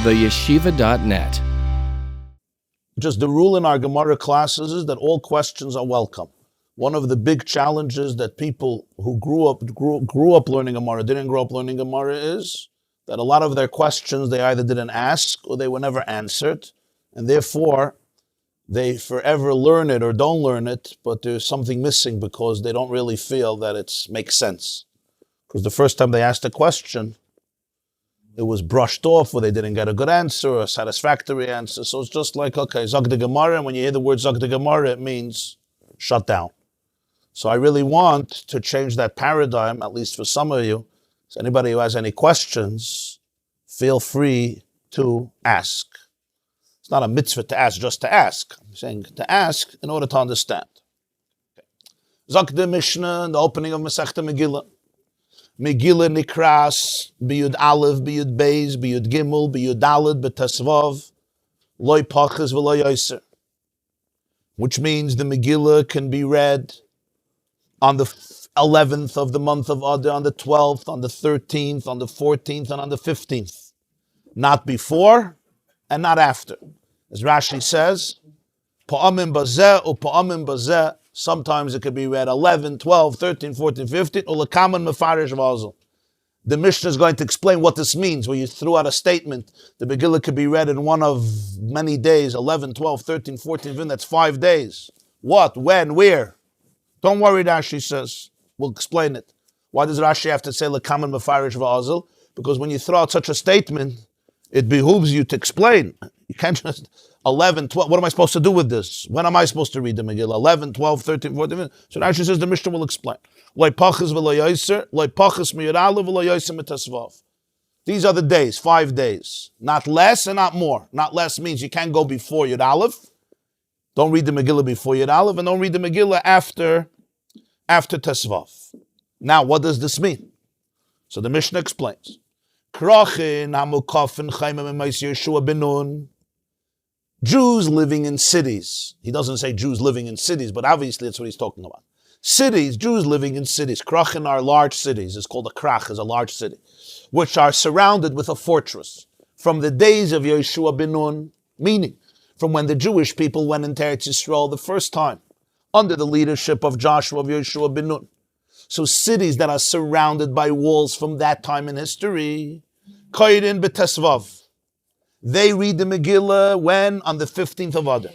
theyeshiva.net. Just the rule in our Gemarah classes is that all questions are welcome. One of the big challenges that people who grew up learning Gemarah, didn't grow up learning Gemarah, is that a lot of their questions they either didn't ask or they were never answered, and therefore they forever learn it or don't learn it, but there's something missing because they don't really feel that it makes sense. Because the first time they asked a question, it was brushed off, or they didn't get a good answer or a satisfactory answer. So it's just like, okay, Zog the Gemarah, and when you hear the word Zog the Gemarah, it means shut down. So I really want to change that paradigm, at least for some of you. So anybody who has any questions, feel free to ask. It's not a mitzvah to ask just to ask. I'm saying to ask in order to understand. Zog the Mishnah in the opening of Masechta Megillah. Megillah Nikras, Biyud Aleph, Biyud Beis, Biyud Gimel, Biyud Daled, Betesvav, Loi Pachas V'Loi Yoser. Which means the Megillah can be read on the 11th of the month of Adar, on the 12th, on the 13th, on the 14th, and on the 15th. Not before and not after. As Rashi says, Pa'amim Bazeh or Pa'amim Bazeh. Sometimes it could be read 11, 12, 13, 14, 15, or lekaman mefarish v'azal. The Mishnah is going to explain what this means, where you threw out a statement. The Megillah could be read in one of many days, 11, 12, 13, 14, 15, that's 5 days. What, when, where? Don't worry, Rashi says. We'll explain it. Why does Rashi have to say lekaman mefarish v'azal? Because when you throw out such a statement, it behooves you to explain. You can't just 11, 12, what am I supposed to do with this? When am I supposed to read the Megillah? 11, 12, 13, 14, so Rashi says the Mishnah will explain. These are the days, 5 days. Not less and not more. Not less means you can't go before Yud Aleph. Don't read the Megillah before Yud Aleph, and don't read the Megillah after Tesvav. Now, what does this mean? So the Mishnah explains. Jews living in cities. He doesn't say Jews living in cities, but obviously that's what he's talking about. Cities, Jews living in cities. Krachin are large cities. It's called a krach, is a large city, which are surrounded with a fortress. From the days of Yeshua ben Nun, meaning from when the Jewish people went into Eretz Yisrael the first time, under the leadership of Joshua of Yeshua ben Nun. So cities that are surrounded by walls from that time in history, Koydin b'Tesvav. They read the Megillah when? On the 15th of Adar.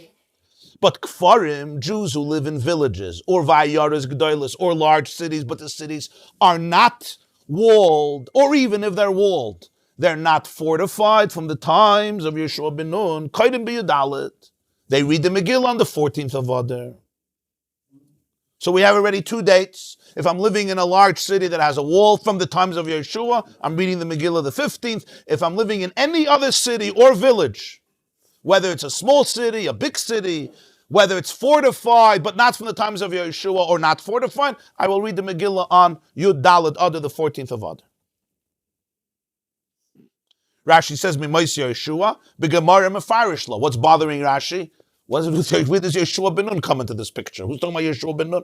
But Kfarim, Jews who live in villages, or Vayaras G'daylas, or large cities, but the cities are not walled, or even if they're walled, they're not fortified from the times of Yeshua ben Nun. Koydin b'Yudalet. They read the Megillah on the 14th of Adar. So we have already 2 dates. If I'm living in a large city that has a wall from the times of Yeshua, I'm reading the Megillah the 15th. If I'm living in any other city or village, whether it's a small city, a big city, whether it's fortified but not from the times of Yeshua or not fortified, I will read the Megillah on Yud Daled Adar, the 14th of Adar. Rashi says, Monsey Yeshua, Gemarah mefarish lo. What's bothering Rashi? Where does Yeshua ben Nun come into this picture? Who's talking about Yeshua ben Nun?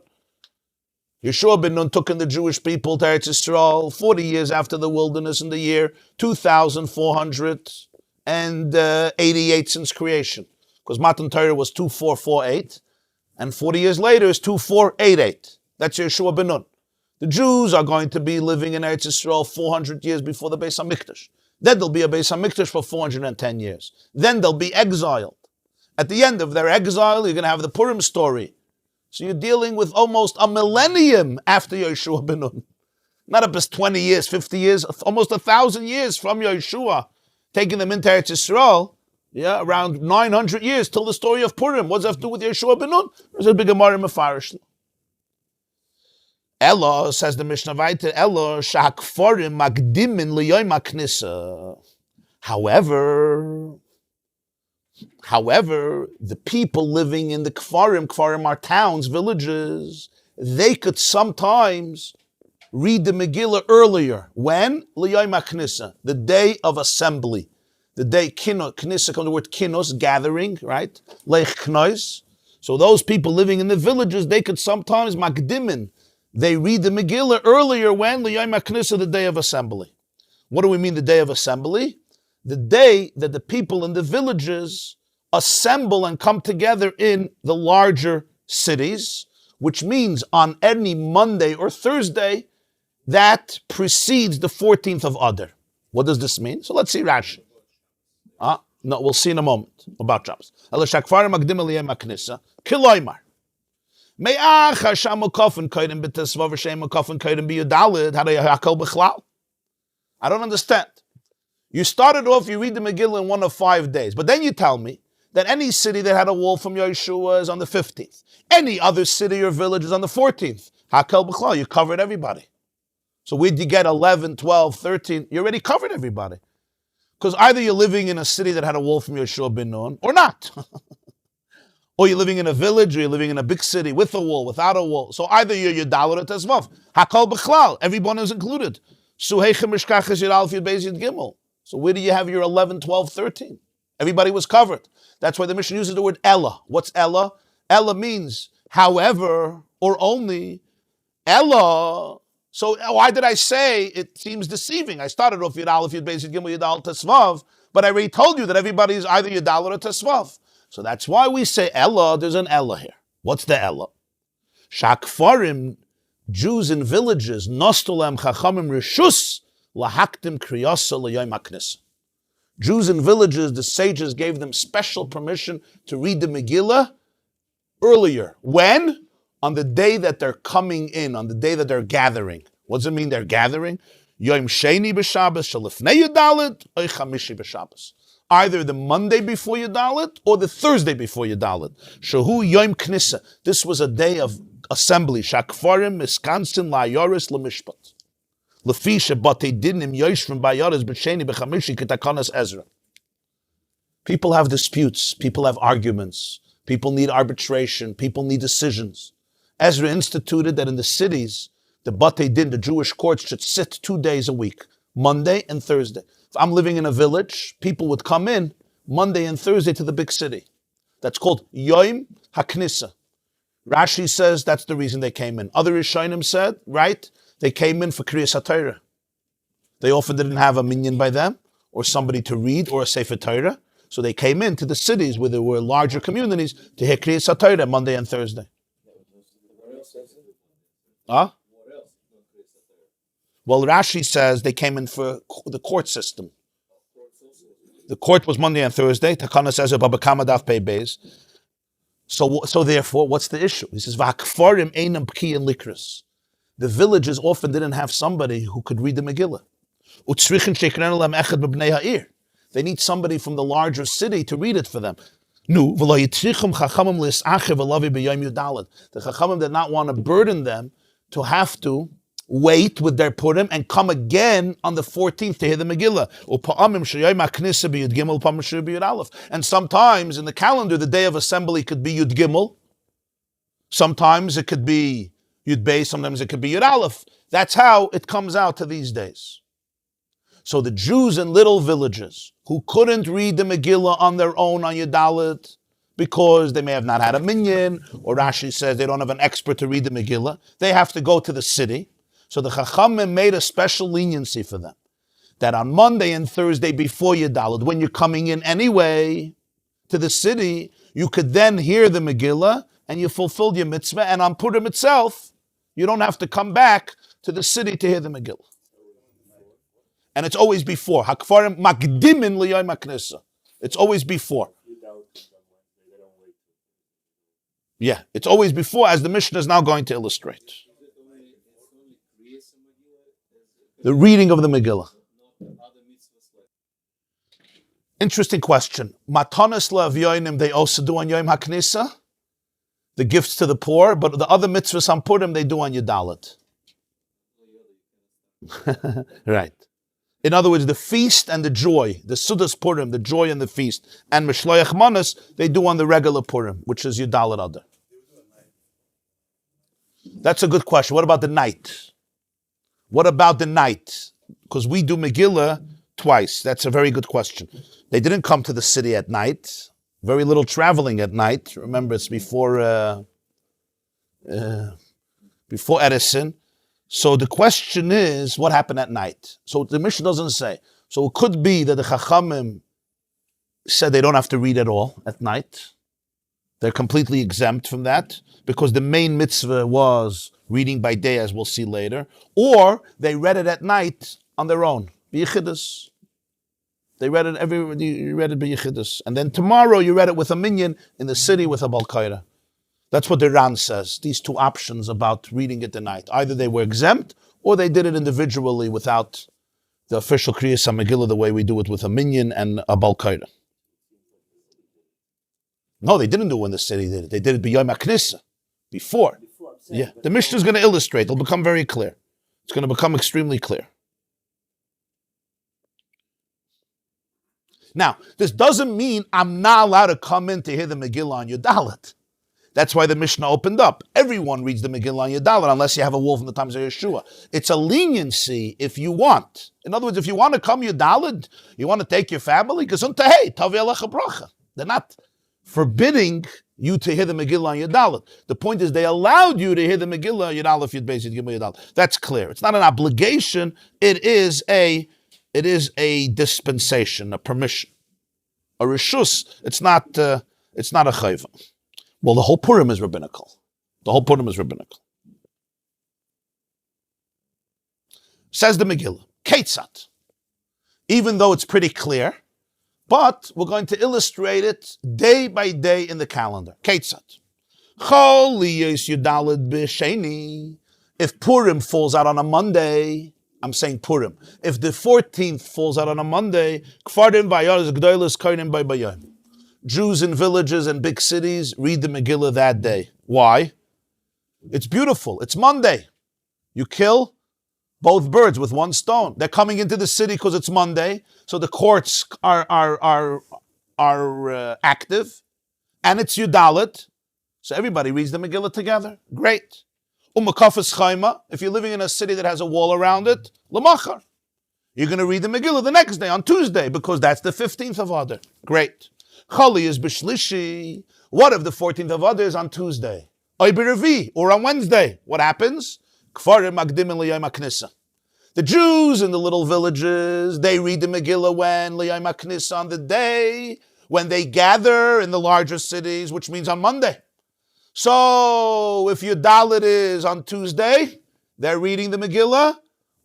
Yeshua ben Nun took in the Jewish people to Eretz Yisrael 40 years after the wilderness in the year 2488 since creation. Because Matan Torah was 2448, and 40 years later is 2488. That's Yeshua ben Nun. The Jews are going to be living in Eretz Yisrael 400 years before the Beis HaMikdash. Then there'll be a Beis HaMikdash for 410 years. Then they'll be exiled. At the end of their exile, you're going to have the Purim story. So you're dealing with almost a millennium after Yeshua ben Nun. Not up as 20 years, 50 years, almost 1,000 years from Yeshua, taking them into Eretz Yisrael. Yeah, around 900 years till the story of Purim. What does that have to do with Yeshua ben Nun? There's a big Gemarah mefarish. Elo, says the Mishnah Vayter, Elo, shahakforim magdimin liyoim haknisa. However, the people living in the Kfarim are towns, villages, they could sometimes read the Megillah earlier. When? Liyom HaKnisa, the day of assembly. The day, Knisa, comes the word kinos, gathering, right? Leich Knois. So those people living in the villages, they could sometimes, Magdimin, they read the Megillah earlier when? Liyom HaKnisa, the day of assembly. What do we mean the day of assembly? the day that the people in the villages assemble and come together in the larger cities, which means on any Monday or Thursday that precedes the 14th of Adar. What does this mean? So let's see Rashi. No, we'll see in a moment about Shabbos. I don't understand. You started off, you read the Megillah in one of 5 days, but then you tell me that any city that had a wall from Yeshua is on the 15th. Any other city or village is on the 14th. Hakel b'chlal, you covered everybody. So where'd you get 11, 12, 13? You already covered everybody. Because either you're living in a city that had a wall from Yeshua ben Nun, or not. Or you're living in a village, or you're living in a big city with a wall, without a wall. So either you're Yudal or Tezvav. Hakel b'chlal, everyone is included. So where do you have your 11, 12, 13? Everybody was covered. That's why the Mishnah uses the word Ella. What's Ella? Ella means however or only. Ella. So why did I say it seems deceiving? I started off Yud Aleph, Yud Beis, Yud Gimel, Yud Al, Tesvav, but I already told you that everybody is either Yud or Tesvav. So that's why we say Ella, there's an Ella here. What's the Ella? Shakfarim, Jews in villages, Nostolem Chachamim Rishus, Lahaktim Kriyasa L'Yom HaKnisa. Jews in villages, the sages gave them special permission to read the Megillah earlier. When? On the day that they're coming in, on the day that they're gathering. What does it mean they're gathering? Yom Sheni b'Shabbos, Shalifnei Yudalit, Oy Chamishi b'Shabbos. Either the Monday before Yudalit or the Thursday before Yudalit. Shahu Yom Knisa. This was a day of assembly. Shakfarim Miskansin Layoris Lemishpat. Lefisha Batei Dinim Yoshrim Bayoris B'Sheni B'Chamishi Ketakanas Ezra. People have disputes. People have arguments. People need arbitration. People need decisions. Ezra instituted that in the cities, the Batei Din, the Jewish courts, should sit 2 days a week, Monday and Thursday. If I'm living in a village, people would come in Monday and Thursday to the big city. That's called Yom HaKnisa. Rashi says that's the reason they came in. Other Rishonim said, right, they came in for Kriyas HaTorah. They often didn't have a minyan by them, or somebody to read, or a Sefer Torah. So they came into the cities where there were larger communities to hear Kriyas HaTorah Monday and Thursday. Huh? Well, Rashi says they came in for the court system. The court was Monday and Thursday. Takana says Baba Kamadaf Pei Beis. So therefore, what's the issue? He says V'akfarim einam pkiyin likras. The villages often didn't have somebody who could read the Megillah. Utzrichin sheikren lam echad b'bnei ha'ir. They need somebody from the larger city to read it for them. The Chachamim did not want to burden them to have to wait with their Purim and come again on the 14th to hear the Megillah. And sometimes in the calendar, the day of assembly could be Yud Gimel. Sometimes it could be Yud Beis. Sometimes it could be Yud Aleph. That's how it comes out to these days. So the Jews in little villages who couldn't read the Megillah on their own on Yud Aleph, because they may have not had a minyan, or Rashi says they don't have an expert to read the Megillah, they have to go to the city. So the Chachamim made a special leniency for them, that on Monday and Thursday before Yudalad, when you're coming in anyway to the city, you could then hear the Megillah, and you fulfilled your mitzvah, and on Purim itself, you don't have to come back to the city to hear the Megillah. And it's always before. Hakfarim makdimin liyom haknisa. It's always before. Yeah, it's always before, as the Mishnah is now going to illustrate. The reading of the Megillah. Interesting question. Matanas la'avyonim, they also do on Yom HaKnisa, the gifts to the poor, but the other mitzvahs on Purim, they do on Yudalit. Right. In other words, the feast and the joy, the Sudas Purim, the joy and the feast, and Mishloach Manas, they do on the regular Purim, which is Yudalit Adar. That's a good question. What about the night? What about the night? Because we do Megillah twice. That's a very good question. They didn't come to the city at night. Very little traveling at night. Remember, it's before Edison. So the question is, what happened at night? So the Mishnah doesn't say. So it could be that the Chachamim said they don't have to read at all at night. They're completely exempt from that because the main mitzvah was reading by day, as we'll see later. Or they read it at night on their own. B'yichidus. They read it you read it b'yichidus. And then tomorrow you read it with a minyan in the city with a balkaira. That's what the Ran says. These two options about reading it at night. Either they were exempt or they did it individually without the official Kriyas Megillah the way we do it with a minyan and a balkaira. No, they didn't do it in the city. They did it b'yom HaKnissa, before. Yeah, the Mishnah is going to illustrate. It'll become very clear. It's going to become extremely clear. Now, this doesn't mean I'm not allowed to come in to hear the Megillah on Yudalit. That's why the Mishnah opened up. Everyone reads the Megillah on Yudalit unless you have a wolf in the times of Yeshua. It's a leniency if you want. In other words, if you want to come Yudalit, you want to take your family, they're not forbidding you to hear the Megillah on Yudalit. The point is they allowed you to hear the Megillah on Yudalit, Yud Beis, Yud Gimel, Yudalit. That's clear. It's not an obligation. It is a dispensation, a permission, a reshus. It's not a chayva. Well, the whole Purim is rabbinical. Says the Megillah, Ketzat. Even though it's pretty clear, but we're going to illustrate it day by day in the calendar. Ketzat. If Purim falls out on a Monday, I'm saying Purim. If the 14th falls out on a Monday, Jews in villages and big cities read the Megillah that day. Why? It's beautiful. It's Monday. You kill both birds with one stone. They're coming into the city because it's Monday, so the courts are active, and it's Yudalit, so everybody reads the Megillah together. Great. Umakafas Chaima, if you're living in a city that has a wall around it, Lamachar. You're going to read the Megillah the next day, on Tuesday, because that's the 15th of Adar. Great. Chali is Bishlishi. What if the 14th of Adar is on Tuesday? Oy B'Revi, or on Wednesday. What happens? Kfarim Magdim L'Yom HaKnissa. The Jews in the little villages, they read the Megillah when L'Yom HaKnissa, on the day when they gather in the larger cities, which means on Monday. So if your Dalit is on Tuesday, they're reading the Megillah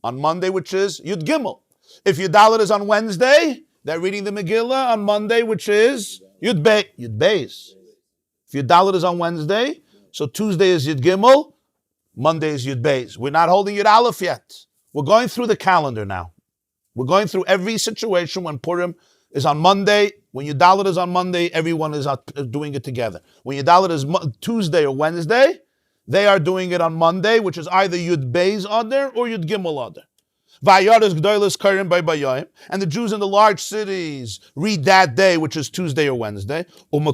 on Monday, which is Yud Gimel. If your Dalit is on Wednesday, they're reading the Megillah on Monday, which is Yud Beis. If your Dalit is on Wednesday, so Tuesday is Yud Gimel, Monday is Yud Beis. We're not holding Yud Aleph yet. We're going through the calendar now. We're going through every situation when Purim is on Monday. When Yud Dalit is on Monday, everyone is doing it together. When Yud Dalit is Tuesday or Wednesday, they are doing it on Monday, which is either Yud Beis Adar or Yud Gimel Adar. And the Jews in the large cities read that day, which is Tuesday or Wednesday. And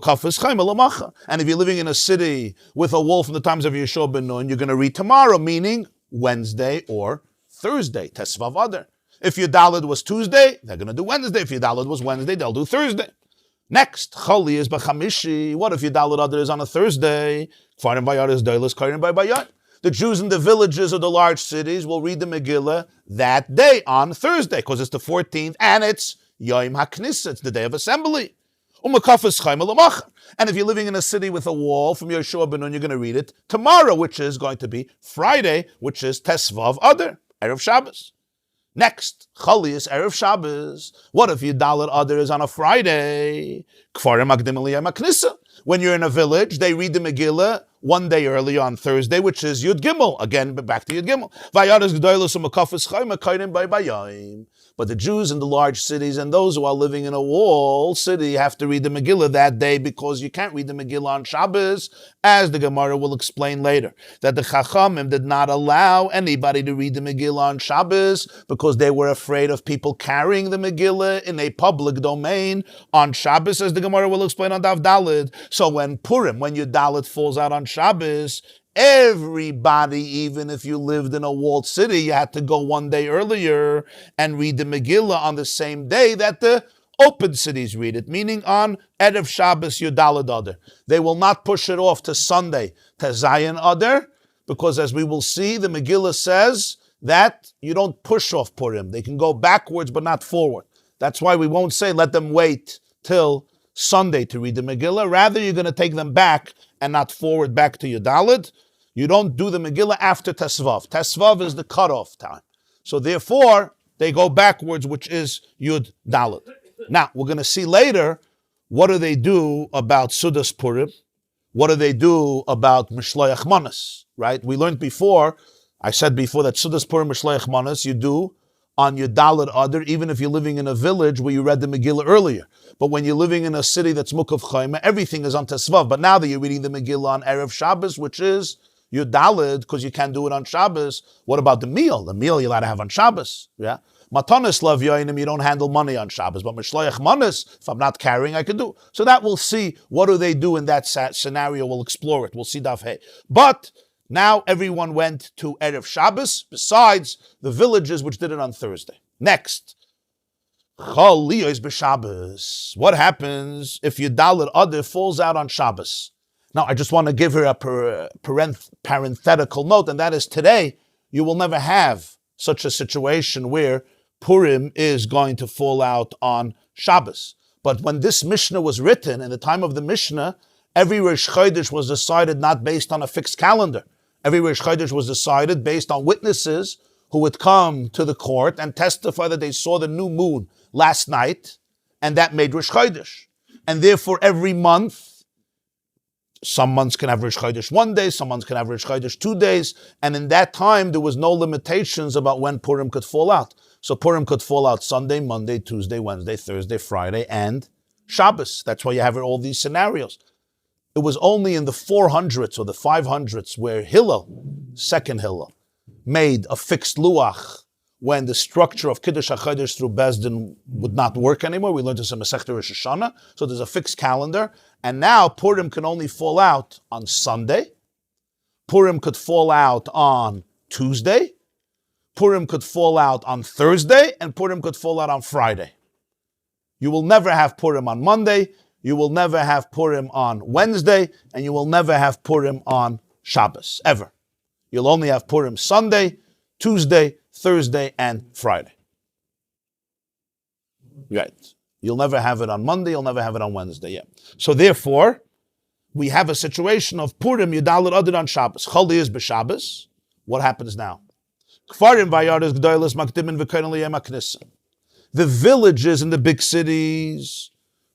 if you're living in a city with a wall from the times of Yeshua ben Nun, you're going to read tomorrow, meaning Wednesday or Thursday. Tesvav Adar. If your Dalit was Tuesday, they're going to do Wednesday. If your Dalit was Wednesday, they'll do Thursday. Next, Choli is B'chamishi. What if your Dalit Adar is on a Thursday? The Jews in the villages or the large cities will read the Megillah that day on Thursday, because it's the 14th and it's Yom HaKnissa, it's the day of assembly. And if you're living in a city with a wall from Yeshua ben Nun, you're going to read it tomorrow, which is going to be Friday, which is Tesvav Adar, Erev Shabbos. Next, Chali is Erev Shabbos. What if your Dalit Adar is on a Friday? When you're in a village, they read the Megillah one day early on Thursday, which is Yud Gimel. Again, back to Yud Gimel. But the Jews in the large cities and those who are living in a walled city have to read the Megillah that day, because you can't read the Megillah on Shabbos, as the Gemarah will explain later. That the Chachamim did not allow anybody to read the Megillah on Shabbos because they were afraid of people carrying the Megillah in a public domain on Shabbos, as the Gemarah will explain on Daf Daled. So when Purim, when your Dalit falls out on Shabbos, everybody, even if you lived in a walled city, you had to go one day earlier and read the Megillah on the same day that the open cities read it, meaning on Erev Shabbos Yud Dalet Adar. They will not push it off to Sunday, to Zayin Adar, because as we will see, the Megillah says that you don't push off Purim. They can go backwards but not forward. That's why we won't say let them wait till Sunday to read the Megillah. Rather, you're going to take them back and not forward back to Yudalid. You don't do the Megillah after Tesvav. Tesvav is the cutoff time. So therefore, they go backwards, which is Yud Dalid. Now, we're going to see later, what do they do about Sudas Purim? What do they do about Mishloach Manas, right? We learned before, I said before that Sudas Purim, Mishloach Manas, you do on your Daled Adar, even if you're living in a village where you read the Megillah earlier. But when you're living in a city that's Mukav Chaim, everything is on Tesvav. But now that you're reading the Megillah on Erev Shabbos, which is your Daled, because you can't do it on Shabbos, what about the meal? The meal you're allowed to have on Shabbos, yeah? Matanis Lav Yoinim, you don't handle money on Shabbos, but Mishloach Manas, if I'm not carrying, I can do. So that we'll see, what do they do in that scenario, we'll explore it, we'll see Daf Hey. But now everyone went to Erev Shabbos, besides the villages which did it on Thursday. Next, Chol Liyos b'Shabbos. What happens if your Dalet Adar falls out on Shabbos? Now, I just want to give her a parenthetical note, and that is today, you will never have such a situation where Purim is going to fall out on Shabbos. But when this Mishnah was written, in the time of the Mishnah, every Rosh Chodesh was decided not based on a fixed calendar. Every Rosh Chodesh was decided based on witnesses who would come to the court and testify that they saw the new moon last night, and that made Rosh Chodesh. And therefore, every month, some months can have Rosh Chodesh 1 day, some months can have Rosh Chodesh 2 days, and in that time, there was no limitations about when Purim could fall out. So Purim could fall out Sunday, Monday, Tuesday, Wednesday, Thursday, Friday, and Shabbos. That's why you have all these scenarios. It was only in the 400s or the 500s where Hillel, second Hillel, made a fixed luach when the structure of Kiddush HaChodesh through Bezdin would not work anymore. We learned this in Masechta Rosh Hashanah. So there's a fixed calendar. And now Purim can only fall out on Sunday. Purim could fall out on Tuesday. Purim could fall out on Thursday. And Purim could fall out on Friday. You will never have Purim on Monday. You will never have Purim on Wednesday. And you will never have Purim on Shabbos, ever. You'll only have Purim Sunday, Tuesday, Thursday, and Friday. Right. You'll never have it on Monday, you'll never have it on Wednesday, yeah. So therefore, we have a situation of Purim, Yudalit Adar on Shabbos. Chol is b'Shabbos. What happens now? Kfarim v'yaris g'doilis makdimin v'koinen liyem haknisa. The villages in the big cities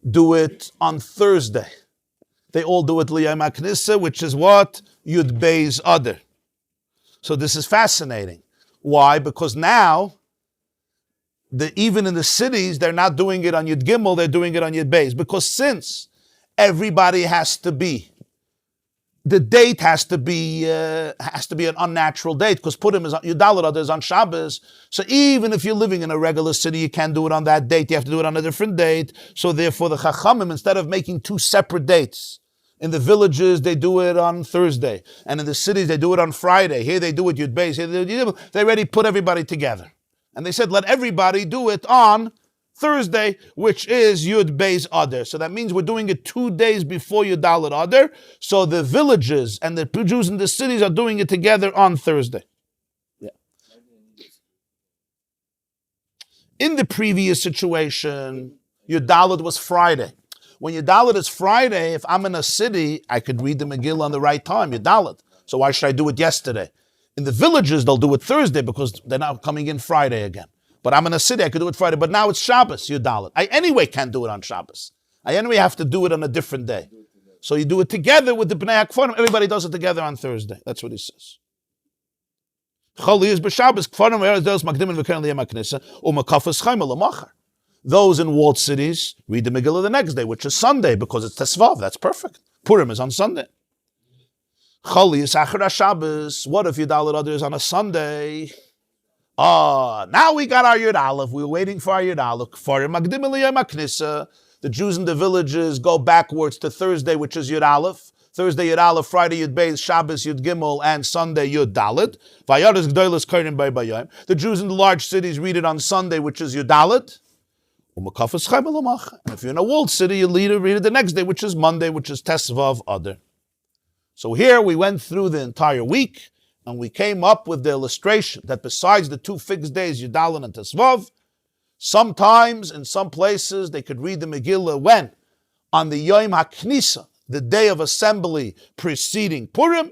do it on Thursday. They all do it liyem haknisa, which is what? Yud Beis Adar. So this is fascinating. Why? Because now, even in the cities, they're not doing it on Yud Gimel, they're doing it on Yud Beis. Because since everybody has to be, the date has to be an unnatural date, because Purim is Yud Daled Adar is on Shabbos. So even if you're living in a regular city, you can't do it on that date, you have to do it on a different date. So therefore the Chachamim, instead of making two separate dates, in the villages, they do it on Thursday. And in the cities, they do it on Friday. Here they do it Yud Beis. Here they do it, they already put everybody together. And they said, let everybody do it on Thursday, which is Yud Beis Adar. So that means we're doing it 2 days before Yud Daled Adar. So the villages and the Jews in the cities are doing it together on Thursday. Yeah. In the previous situation, Yud Daled was Friday. When Yudalit is Friday, if I'm in a city, I could read the Megillah on the right time, Yudalit. So why should I do it yesterday? In the villages, they'll do it Thursday because they're now coming in Friday again. But I'm in a city, I could do it Friday. But now it's Shabbos, Yudalit. I anyway can't do it on Shabbos. I anyway have to do it on a different day. So you do it together with the Bnei HaKfarim. Everybody does it together on Thursday. That's what he says. Those in walled cities read the Megillah the next day, which is Sunday, because it's Tesvav. That's perfect. Purim is on Sunday. What if Yud Daled Adar is on a Sunday? Now we got our Yud Aleph. We were waiting for our Yud Aleph. The Jews in the villages go backwards to Thursday, which is Yud Aleph. Thursday Yud Aleph, Friday Yud Beis, Shabbos Yud Gimel, and Sunday Yud Daled. The Jews in the large cities read it on Sunday, which is Yud Daled. And if you're in a walled city, you read it the next day, which is Monday, which is Tesvav Adar. So here we went through the entire week, And we came up with the illustration that besides the 2 fixed days, Yudalin and Tesvav, sometimes in some places they could read the Megillah when? On the Yom HaKnisa, the day of assembly preceding Purim,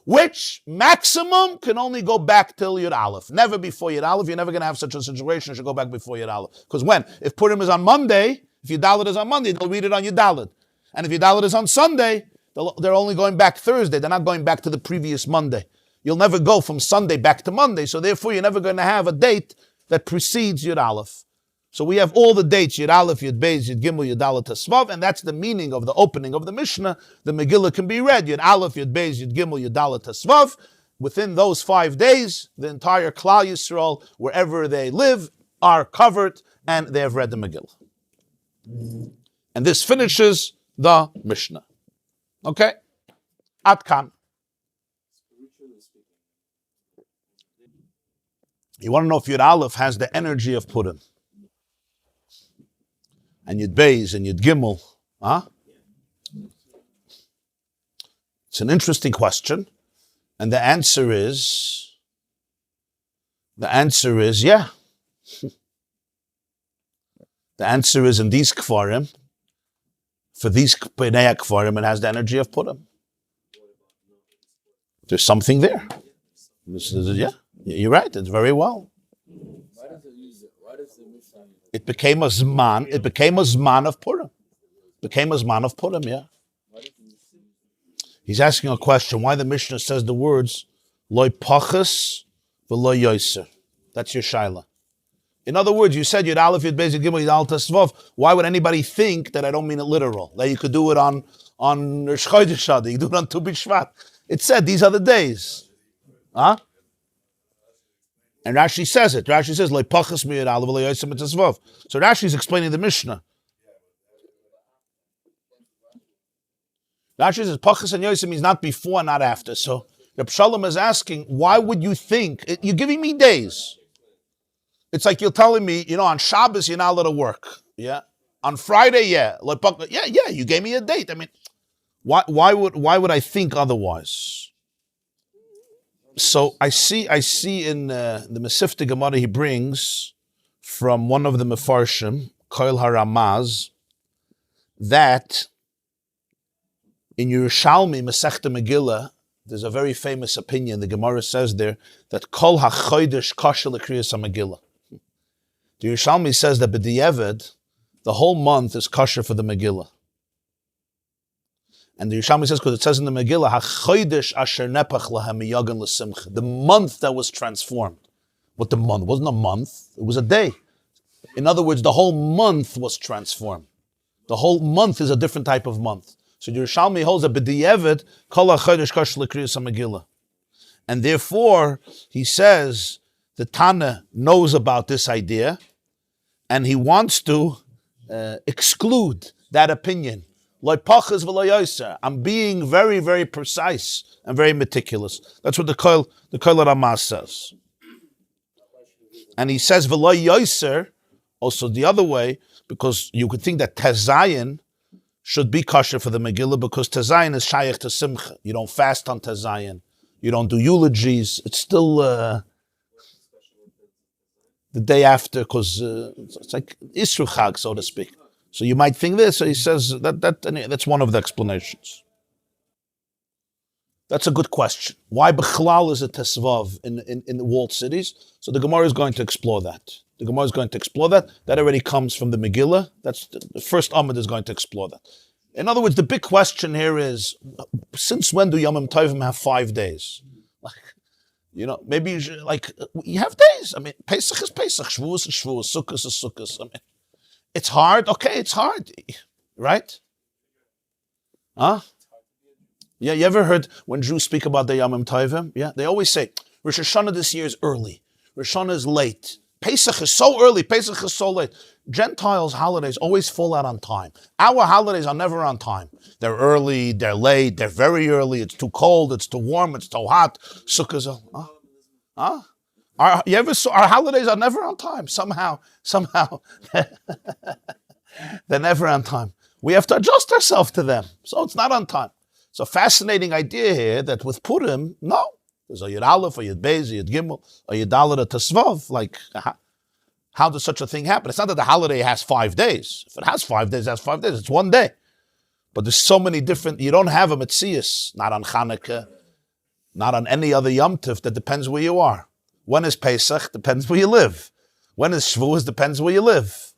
which maximum can only go back till Yud Aleph. Never before Yud Aleph. You're never going to have such a situation. It should go back before Yud Aleph. Because when? If Purim is on Monday, if Yud Aleph is on Monday, they'll read it on Yud Aleph. And if Yud Aleph is on Sunday, they're only going back Thursday. They're not going back to the previous Monday. You'll never go from Sunday back to Monday. So therefore, you're never going to have a date that precedes Yud Aleph. So we have all the dates, Yud Aleph, Yud Beis, Yud Gimel, Yud Dalet, Tesvav, and that's the meaning of the opening of the Mishnah. The Megillah can be read, Yud Aleph, Yud Beis, Yud Gimel, Yud Dalet, Tesvav. Within those 5 days, the entire Klal Yisrael, wherever they live, are covered, and they have read the Megillah. And this finishes the Mishnah. Okay? Atkan. You want to know if Yud Aleph has the energy of Purim? And Yud Beis and Yud Gimel, huh? It's an interesting question, and the answer is yeah. The answer is in these Kfarim, for these Bnei Kfarim, it has the energy of Purim. There's something there. Yeah, you're right. It's very well. It became a zman. It became a zman of Purim. Yeah. He's asking a question. Why the Mishnah says the words loy pachas v'loy yoser? That's your shaila. In other words, you said Yud Aleph, Yud Beis, Yud Gimel, Yud Dalet, Tesvav. Why would anybody think that I don't mean it literal? That you could do it on Rosh Chodesh, you could do it on Tu B'Shvat. It said these are the days. Huh? And Rashi says it. Rashi says, "Like pachas miyad alav v'le'yosem etzvav." So Rashi is explaining the Mishnah. Rashi says, "Pachas and yosem means not before, not after." So Reb Shalom is asking, why would you think you're giving me days? It's like you're telling me, on Shabbos you're not allowed to work. Yeah. On Friday, yeah. Yeah. You gave me a date. I mean, why would I think otherwise? So I see in the Mesifta Gemarah he brings from one of the Mefarshim, Koil HaRamaz, that in Yerushalmi, Masechta Megillah, there's a very famous opinion. The Gemarah says there that Kol HaChodesh Kosher L'Kriyas HaMegillah. The Yerushalmi says that B'di'evid, the whole month is kosher for the Megillah. And the Yerushalmi says, because it says in the Megillah, HaChodesh Asher Nepach Lahem Miyagan L'Simcha, the month that was transformed. What the month? It wasn't a month, it was a day. In other words, the whole month was transformed. The whole month is a different type of month. So the Yerushalmi holds that B'di'evid, Kol HaChodesh Kosher L'Kriyas HaMegillah. And therefore, he says, the Tana knows about this idea, and he wants to exclude that opinion. I'm being very, very precise and very meticulous. That's what the Koil Ramaz says. And he says v'lo yoser, also the other way, because you could think that Tezayin should be kosher for the Megillah, because Tezayin is shayach to Simcha. You don't fast on Tezayin. You don't do eulogies. It's still the day after, because it's like Isru Chag, so to speak. So you might think this. So he says that's one of the explanations. That's a good question. Why Bechlal is a Tesvav in the walled cities? So the Gemarah is going to explore that. That already comes from the Megillah. That's the first Amud is going to explore that. In other words, the big question here is, since when do Yom Tovim have 5 days? Maybe you have days. I mean, Pesach is Pesach, Shavuos is Shavuos, Sukkot is Sukkot. I mean, it's hard. Okay, it's hard, right? Huh? Yeah, you ever heard when Jews speak about the Yom Tovim? Yeah, they always say, Rosh Hashanah this year is early. Rosh Hashanah is late. Pesach is so early. Pesach is so late. Gentiles' holidays always fall out on time. Our holidays are never on time. They're early, they're late, they're very early. It's too cold, it's too warm, it's too hot. Sukkah's, you ever saw our holidays are never on time. Somehow, they're never on time. We have to adjust ourselves to them. So it's not on time. So fascinating idea here that with Purim, no. There's a Yud Aleph, a Yud Beis, a Yud Gimel, a Yud Dalet, a Tesvav. Like, how does such a thing happen? It's not that the holiday has 5 days. If it has 5 days, it has 5 days. It's one day. But there's so many different, you don't have a Metzias, not on Hanukkah, not on any other Yom Tov, that depends where you are. When is Pesach? Depends where you live. When is Shavuos? Depends where you live.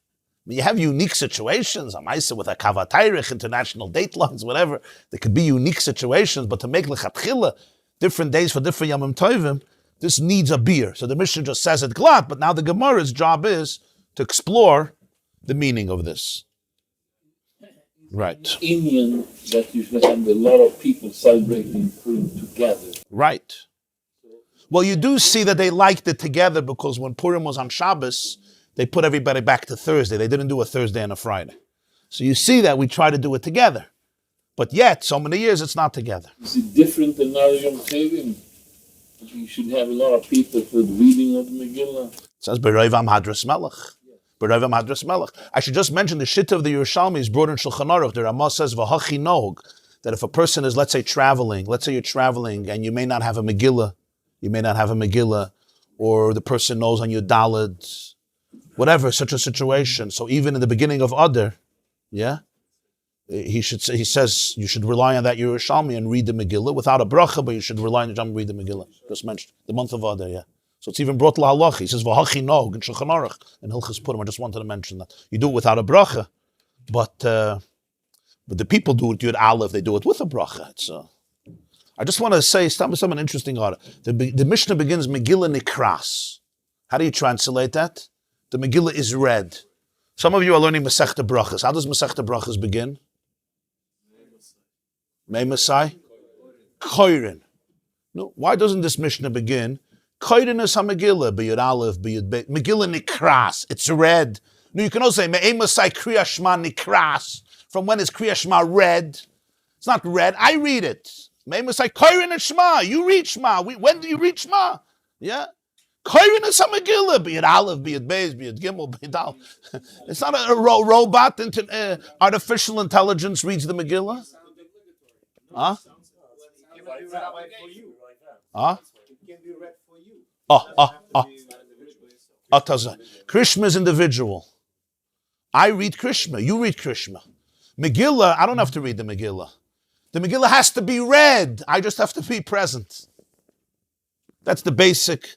You have unique situations. I'm with a Kavatayich, international date lines, whatever. There could be unique situations, but to make lechatchila different days for different Yomim Tovim, this needs a beer. So the Mishnah just says it glad, but now the Gemarah's job is to explore the meaning of this. Right. Indian that you should have a lot of people celebrating Purim together. Right. Well, you do see that they liked it together because when Purim was on Shabbos, they put everybody back to Thursday. They didn't do a Thursday and a Friday. So you see that we try to do it together. But yet, so many years, it's not together. Is it different than other Yom Tovim? You should have a lot of people for the reading of the Megillah. It says, Beroivam Hadras Melech. Beroivam Hadras Melech. I should just mention the Shitta of the Yerushalmi is brought in Shulchan Aruch. The Ramah says, V'hachi Nog, that if a person is, let's say you're traveling and you may not have a Megillah, or the person knows on your Daled, whatever, such a situation. So even in the beginning of Adar, he says you should rely on that Yerushalmi and read the Megillah without a bracha, but you should rely on the Jam and read the Megillah. Just mentioned the month of Adar, So it's even brought to Halacha. He says V'hachi Nog in Shulchan Aruch and Hilchas Purim. I just wanted to mention that you do it without a bracha, but the people do it Yud Aleph. They do it with a bracha. It's I just want to say something interesting on it. The Mishnah begins Megillah Nikras. How do you translate that? The Megillah is read. Some of you are learning Masechta Brachas. How does Masechta Brachas begin? Meimasai? Koirin. No, why doesn't this Mishnah begin? Koirin is HaMegillah, B'Yud Aleph, B'Yud Beit. Megillah Nikras. It's read. No, you can also say Meimasai Kriya Shema Nikras. From when is Kriya Shema read? It's not read. I read it. Meimasai Koirin and Shema. You read Shema. When do you read Shema? Koirin is HaMegillah, B'Yud Aleph, B'Yud Beis, B'Yud Gimel, B'Yud Aleph. It's not a robot, artificial intelligence reads the Megillah. Huh? Huh? Krishma is individual. I read Krishma, you read Krishma. Megillah, I don't have to read the Megillah. The Megillah has to be read. I just have to be present. That's the basic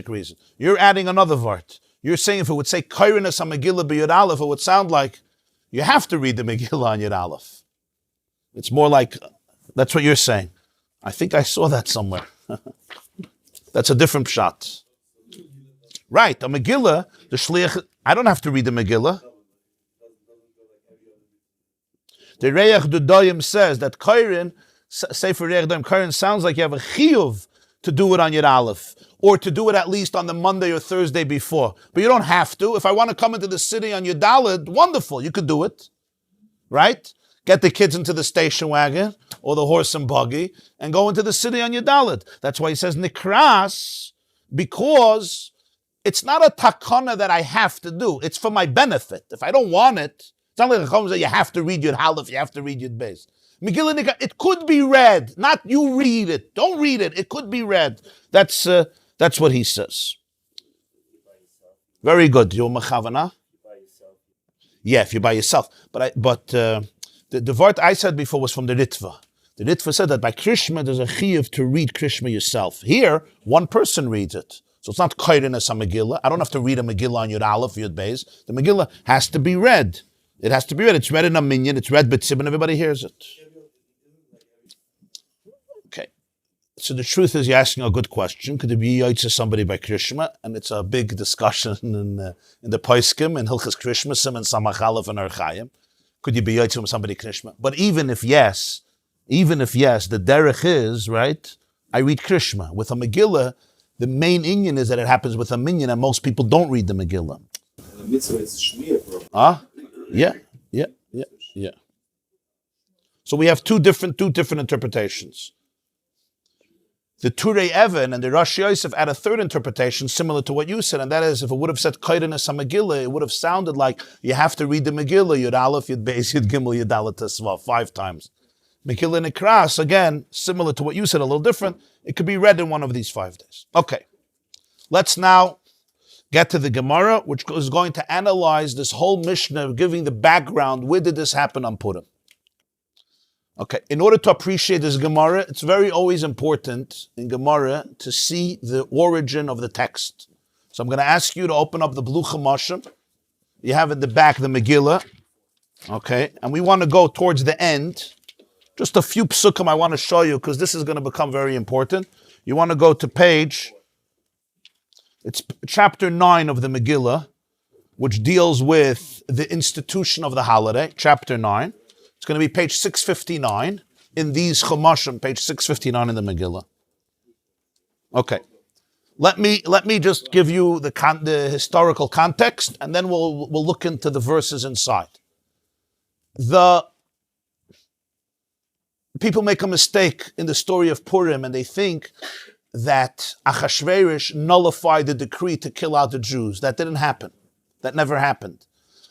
reason. You're adding another vart. You're saying if it would say Kairinus HaMegillah B'Yud Aleph, it would sound like you have to read the Megillah on Yud Aleph. It's more like, that's what you're saying. I think I saw that somewhere. That's a different pshat. Right, the Megillah, the Shliach, I don't have to read the Megillah. The Reach Dudoyim says that Kairin, Sefer Reach Dudoyim, Kairin sounds like you have a chiyuv to do it on Yud Aleph, or to do it at least on the Monday or Thursday before. But you don't have to. If I want to come into the city on Yud Daled, wonderful, you could do it. Right? Get the kids into the station wagon, or the horse and buggy, and go into the city on Yud Daled. That's why he says Nikras, because it's not a takana that I have to do. It's for my benefit. If I don't want it, it's not like a Chacham that you have to read Yud Aleph, you have to read Yud Beis. Megillah Nikras, it could be read, not you read it. Don't read it. It could be read. That's what he says. Very good. You're Mechavana? Yeah, if you're by yourself. But the word I said before was from the Ritva. The Ritva said that by Krishma, there's a chiyuv to read Krishma yourself. Here, one person reads it. So it's not Kairinus HaMegillah. I don't have to read a Megillah on Yud Aleph, Yud Beis. The Megillah has to be read. It has to be read. It's read in a minyan. It's read b'tzibur, and everybody hears it. Okay. So the truth is, you're asking a good question. Could it be Yoitza somebody by Krishma? And it's a big discussion in the Paiskim, in Hilchas Krishma, Sim and Samach Aleph and Chaim. Could you be Yoitza from somebody Krishma? But even if yes, the derech is, right, I read Krishma. With a Megillah, the main inyan is that it happens with a minyan, and most people don't read the Megillah. The mitzvah is shmir. Yeah. So we have two different interpretations. The Turei Even and the Rosh Yosef add a third interpretation similar to what you said, and that is, if it would have said Kairinus HaMegillah, it would have sounded like you have to read the Megillah, Yud Aleph, Yud Beis, Yud Gimel, Yud Dalet Tesvav, 5 times. Megillah Nikras, again, similar to what you said, a little different. It could be read in one of these 5 days. Okay, let's now get to the Gemarah, which is going to analyze this whole Mishnah, giving the background. Where did this happen on Purim? Okay, in order to appreciate this Gemarah, it's very always important in Gemarah to see the origin of the text. So I'm going to ask you to open up the Blue Chumashim. You have in the back the Megillah. Okay, and we want to go towards the end. Just a few psukim I want to show you because this is going to become very important. You want to go to it's chapter 9 of the Megillah, which deals with the institution of the holiday, chapter 9. It's going to be page 659 in these Chumashim, page 659 in the Megillah. Okay. Let me just give you the historical context, and then we'll look into the verses inside. The people make a mistake in the story of Purim, and they think that Achashverosh nullified the decree to kill out the Jews. That didn't happen. That never happened.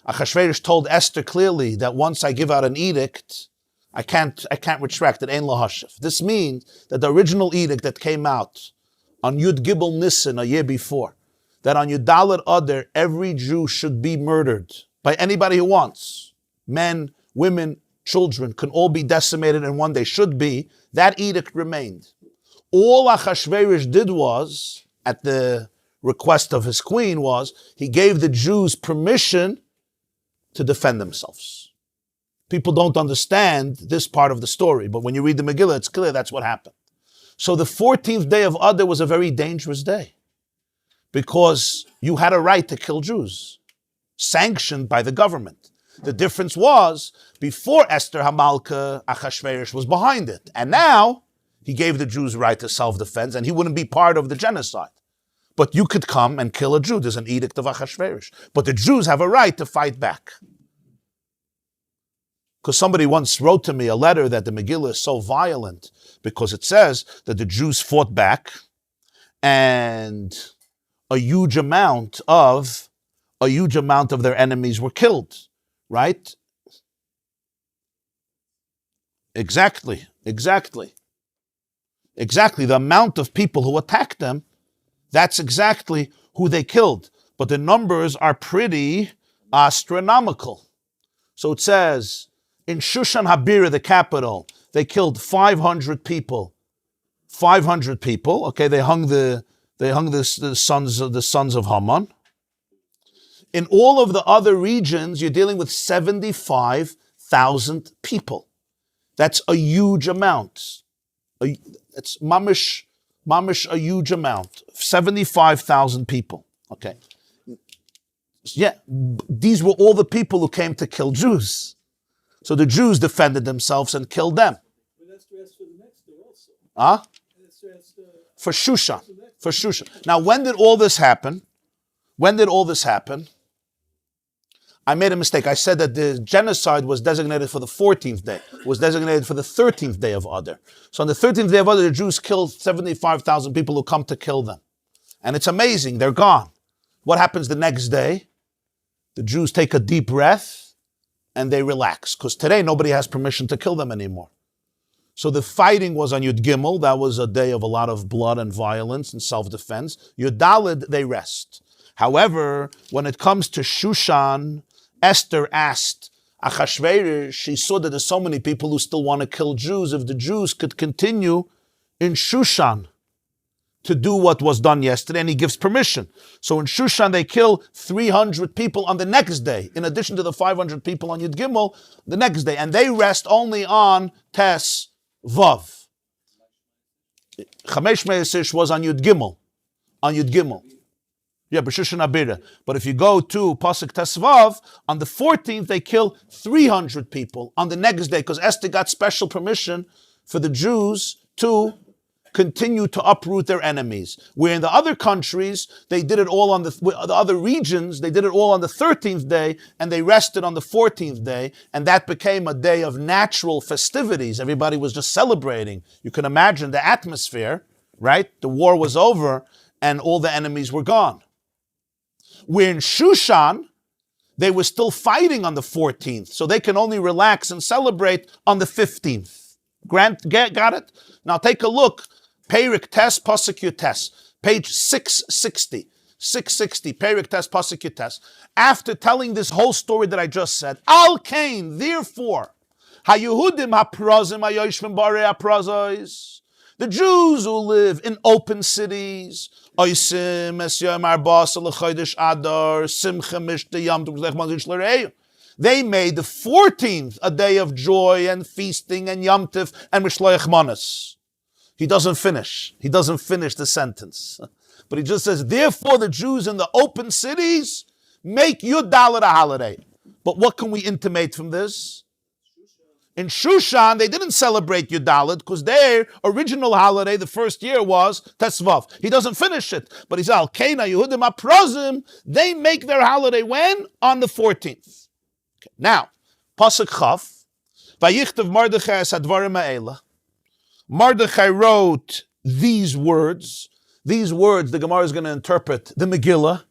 Achashverosh told Esther clearly that once I give out an edict, I can't retract it. Ein lahashif. This means that the original edict that came out on Yud Gibel Nisan a year before, that on Yud Dalet Adar every Jew should be murdered by anybody who wants. Men, women, children can all be decimated in one day. Should be. That edict remained. All Achashverosh did was, at the request of his queen, was he gave the Jews permission to defend themselves. People don't understand this part of the story, but when you read the Megillah, it's clear that's what happened. So the 14th day of Adar was a very dangerous day because you had a right to kill Jews, sanctioned by the government. The difference was, before Esther Hamalka, Achashverosh was behind it. And now, he gave the Jews right to self-defense, and he wouldn't be part of the genocide. But you could come and kill a Jew. There's an edict of Achashverosh. But the Jews have a right to fight back. Because somebody once wrote to me a letter that the Megillah is so violent because it says that the Jews fought back and a huge amount of their enemies were killed, right? Exactly. The amount of people who attacked them, that's exactly who they killed. But the numbers are pretty astronomical. So it says, in Shushan Habira, the capital, they killed 500 people. 500 people. Okay, they hung the sons of Haman. In all of the other regions, you're dealing with 75,000 people. That's a huge amount. It's mamish a huge amount. 75,000 people. Okay. Yeah, these were all the people who came to kill Jews. So the Jews defended themselves and killed them. But that's dressed for the next day also. Huh? That's dressed, For Shushan. For Shushan. Now, when did all this happen? I made a mistake. I said that the genocide was designated for the 14th day. It was designated for the 13th day of Adar. So on the 13th day of Adar, the Jews killed 75,000 people who come to kill them. And it's amazing. They're gone. What happens the next day? The Jews take a deep breath and they relax. Because today, nobody has permission to kill them anymore. So the fighting was on Yud Gimel. That was a day of a lot of blood and violence and self-defense. Yud Daled, they rest. However, when it comes to Shushan, Esther asked Achashverosh, she saw that there's so many people who still want to kill Jews. If the Jews could continue in Shushan to do what was done yesterday, and he gives permission. So in Shushan, they kill 300 people on the next day, in addition to the 500 people on Yud Gimel, the next day. And they rest only on Tes Vav. Chamesh Me'esish was on Yud Gimel. Yeah, B'Shushan Abira. But if you go to Pasuk Tesvav, on the 14th, they kill 300 people on the next day, because Esther got special permission for the Jews to continue to uproot their enemies. Where in the other countries, they did it all on the other regions, they did it all on the 13th day, and they rested on the 14th day, and that became a day of natural festivities. Everybody was just celebrating. You can imagine the atmosphere, right? The war was over, and all the enemies were gone. Where in Shushan, they were still fighting on the 14th, so they can only relax and celebrate on the 15th. Got it? Now take a look. Perik Tes, Pasuk Yutes. Page 660. 660, Perik Tes, Pasuk Yutes. After telling this whole story that I just said, Al Kain, therefore, HaYehudim HaPrazim HaYoshvim Barei HaPrazois, the Jews who live in open cities, Oisim Es Yom Arba'as L'Chodesh Adar, Simcha Mishte Yom Tov Zech Mazish L'Rei. They made the 14th a day of joy and feasting and Yom Tov and Mishloach Manas. He doesn't finish. He doesn't finish the sentence. But he just says, therefore the Jews in the open cities make Yud Dalet a holiday. But what can we intimate from this? In Shushan, they didn't celebrate Yud Dalet because their original holiday, the first year, was Tesvav. He doesn't finish it. But he says, Al-Keina Yehudim HaPrazim, they make their holiday when? On the 14th. Okay. Now, Pasuk Chaf, Vayichtav Mordechai es hadvarim ha'ela. Mordechai wrote these words. These words, the Gemarah is going to interpret the Megillah.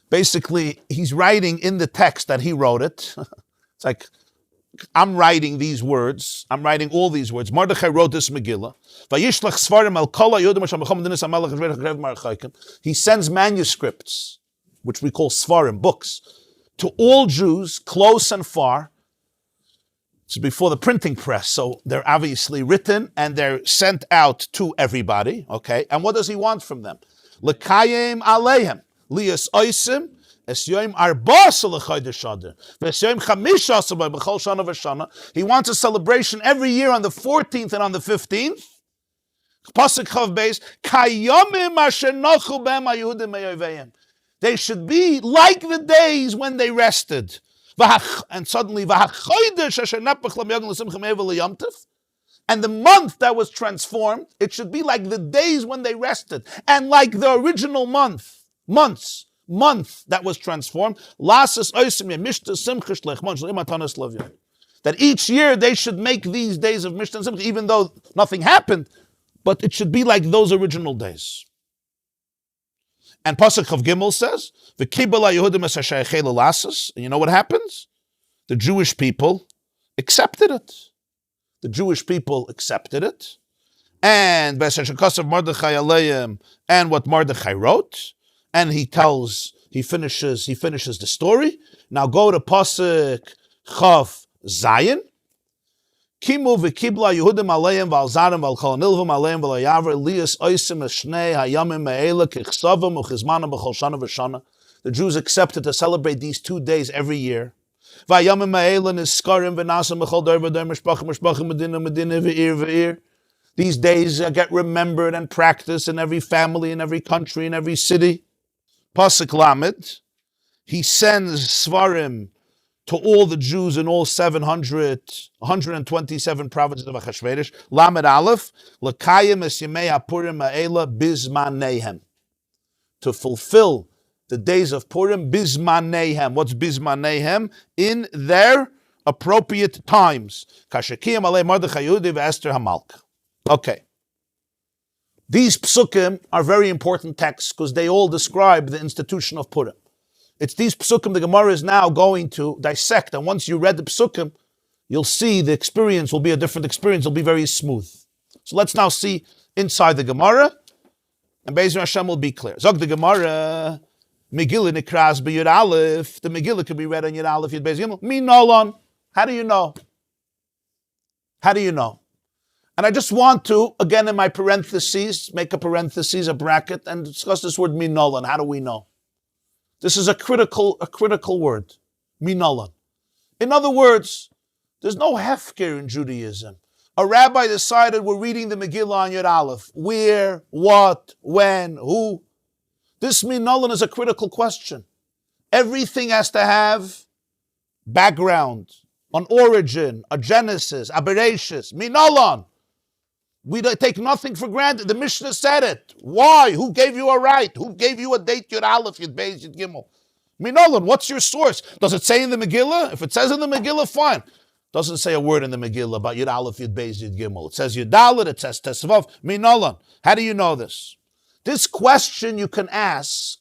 Basically, he's writing in the text that he wrote it. It's like, I'm writing these words. I'm writing all these words. Mordechai wrote this Megillah. He sends manuscripts, which we call Svarim, books, to all Jews, close and far. It's before the printing press, so they're obviously written and they're sent out to everybody, okay? And what does he want from them? L'kayim aleihem, lias oisim, es yoim arba'as l'chodesh adar, v'es yoim chamisha b'chol shana v'shana. He wants a celebration every year on the 14th and on the 15th. Pasuk Chav Beis, kayomim asher nochu b'hem haYehudim me'oveim. They should be like the days when they rested. And suddenly, and the month that was transformed, it should be like the days when they rested, and like the original month that was transformed. That each year they should make these days of Mishta and Simcha, even though nothing happened, but it should be like those original days. And Pasuk of Gimel says, "V'kibala Yehudim es hashayachei l'lasas." And you know what happens? The Jewish people accepted it. The Jewish people accepted it, and B'Shashakasav Mordechai Aleim, and what Mordechai wrote, and he finishes the story. Now go to Pasuk Chav Zayin. Kimu v'kibla Yehudim aleihem v'alzarim v'alchol nilvim aleihem v'layaver Elias oisim eshnei hayamim me'ela kichsavim u'chizmanam b'chol shana v'shana. The Jews accepted to celebrate these 2 days every year. V'hayamim me'ela niskarim v'nasam b'chol dar v'dar mishpachim medina v'ir v'ir. These days get remembered and practiced in every family, in every country, in every city. Pasuk Lamed, he sends Svarim to all the Jews in all 127 provinces of Achashverosh. Lamed Aleph, L'kayim es yemei haPurim ha'ela bizmanehem. To fulfill the days of Purim, bizmanehem. What's bizmanehem? In their appropriate times. Kashekiyam alei Mordechai Yehudi v'Esther HaMalka. Okay. These psukim are very important texts because they all describe the institution of Purim. It's these psukim the Gemarah is now going to dissect, and once you read the psukim, you'll see the experience will be a different experience. It'll be very smooth. So let's now see inside the Gemarah, and Be'ezer Hashem will be clear. Zog the Gemarah, Megillah nikras b'Yud Aleph. The Megillah can be read on Yud Aleph, Yud Beis Gimel. Mi nolon. How do you know? How do you know? And I just want to, again in my parentheses, make a parentheses, a bracket, and discuss this word min nolan. How do we know? This is a critical word, min nolan. In other words, there's no hefker in Judaism. A rabbi decided we're reading the Megillah on Yud Aleph. Where, what, when, who? This min nolan is a critical question. Everything has to have background, an origin, a genesis, a bereshis, min nolan. We take nothing for granted. The Mishnah said it. Why? Who gave you a right? Who gave you a date? Yud Aleph, Yud Beis, Yud Gimel. Minolan, what's your source? Does it say in the Megillah? If it says in the Megillah, fine. Doesn't say a word in the Megillah about Yud Aleph, Yud Beis, Yud Gimel. It says Yud Dalet, it says Tesvav. Minolan. How do you know this? This question you can ask,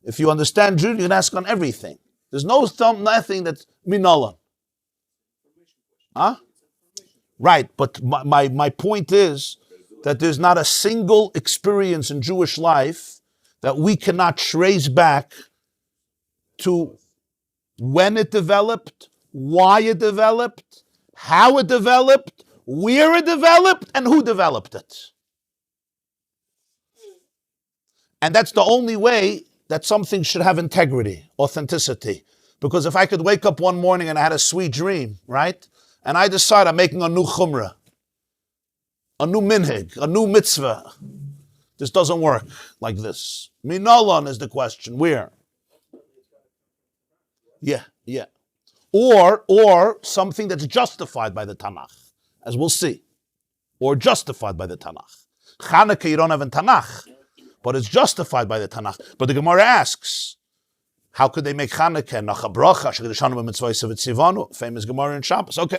if you understand Judaism, you can ask on everything. There's nothing that's Minolan. Huh? Right, but my point is that there's not a single experience in Jewish life that we cannot trace back to when it developed, why it developed, how it developed, where it developed, and who developed it. And that's the only way that something should have integrity, authenticity. Because if I could wake up one morning and I had a sweet dream, right? And I decide I'm making a new chumrah, a new minhag, a new mitzvah. This doesn't work like this. Minalan is the question. Where? Yeah. Or something that's justified by the Tanakh, as we'll see. Or justified by the Tanakh. Chanukah you don't have in Tanakh, but it's justified by the Tanakh. But the Gemarah asks, how could they make Chanukah? Famous Gemarah in Shabbos. Okay.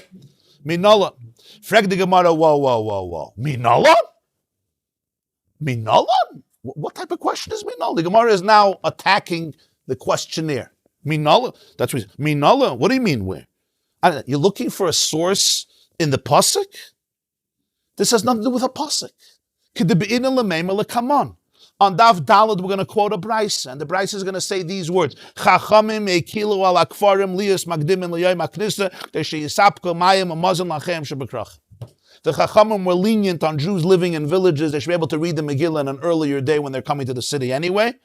Minala. Frag the Gemarah, whoa. Minala? What type of question is Minala? The Gemarah is now attacking the questionnaire. Minala? That's what Minala? What do you mean where? You're looking for a source in the pasuk? This has nothing to do with a pasuk. Come on. On Daf Dalad, we're going to quote a Bryce, and the Bryce is going to say these words: Chachamim ekilu al akfarim lias magdimin liyayim aknisa sheyisapko mayim amazon lachem shebekrach. The Chachamim were lenient on Jews living in villages. They should be able to read the Megillah in an earlier day when they're coming to the city anyway,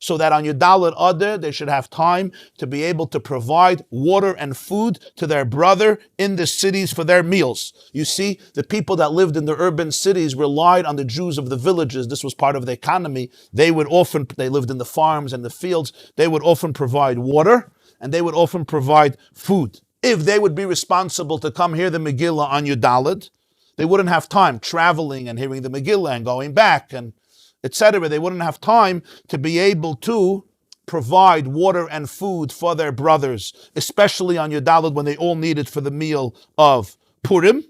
so that on Yudalad Adar, they should have time to be able to provide water and food to their brother in the cities for their meals. You see, the people that lived in the urban cities relied on the Jews of the villages. This was part of the economy. They lived in the farms and the fields. They would often provide water, and they would often provide food. If they would be responsible to come hear the Megillah on Yudalad, they wouldn't have time traveling and hearing the Megillah and going back and etc. They wouldn't have time to be able to provide water and food for their brothers, especially on Yudalad when they all need it for the meal of Purim.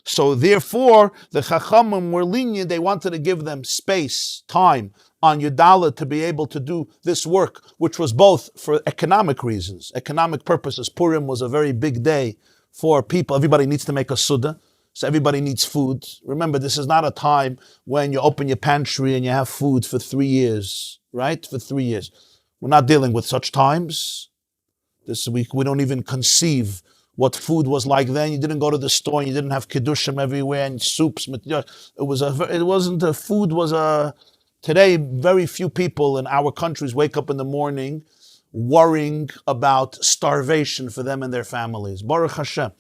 So therefore, the Chachamim were lenient. They wanted to give them space, time on Yudalad to be able to do this work, which was both for economic reasons, economic purposes. Purim was a very big day for people. Everybody needs to make a Suda. So everybody needs food. Remember, this is not a time when you open your pantry and you have food for 3 years, right? For 3 years. We're not dealing with such times. This week, we don't even conceive what food was like then. You didn't go to the store and you didn't have kiddushim everywhere and soups. Today, very few people in our countries wake up in the morning worrying about starvation for them and their families. Baruch Hashem.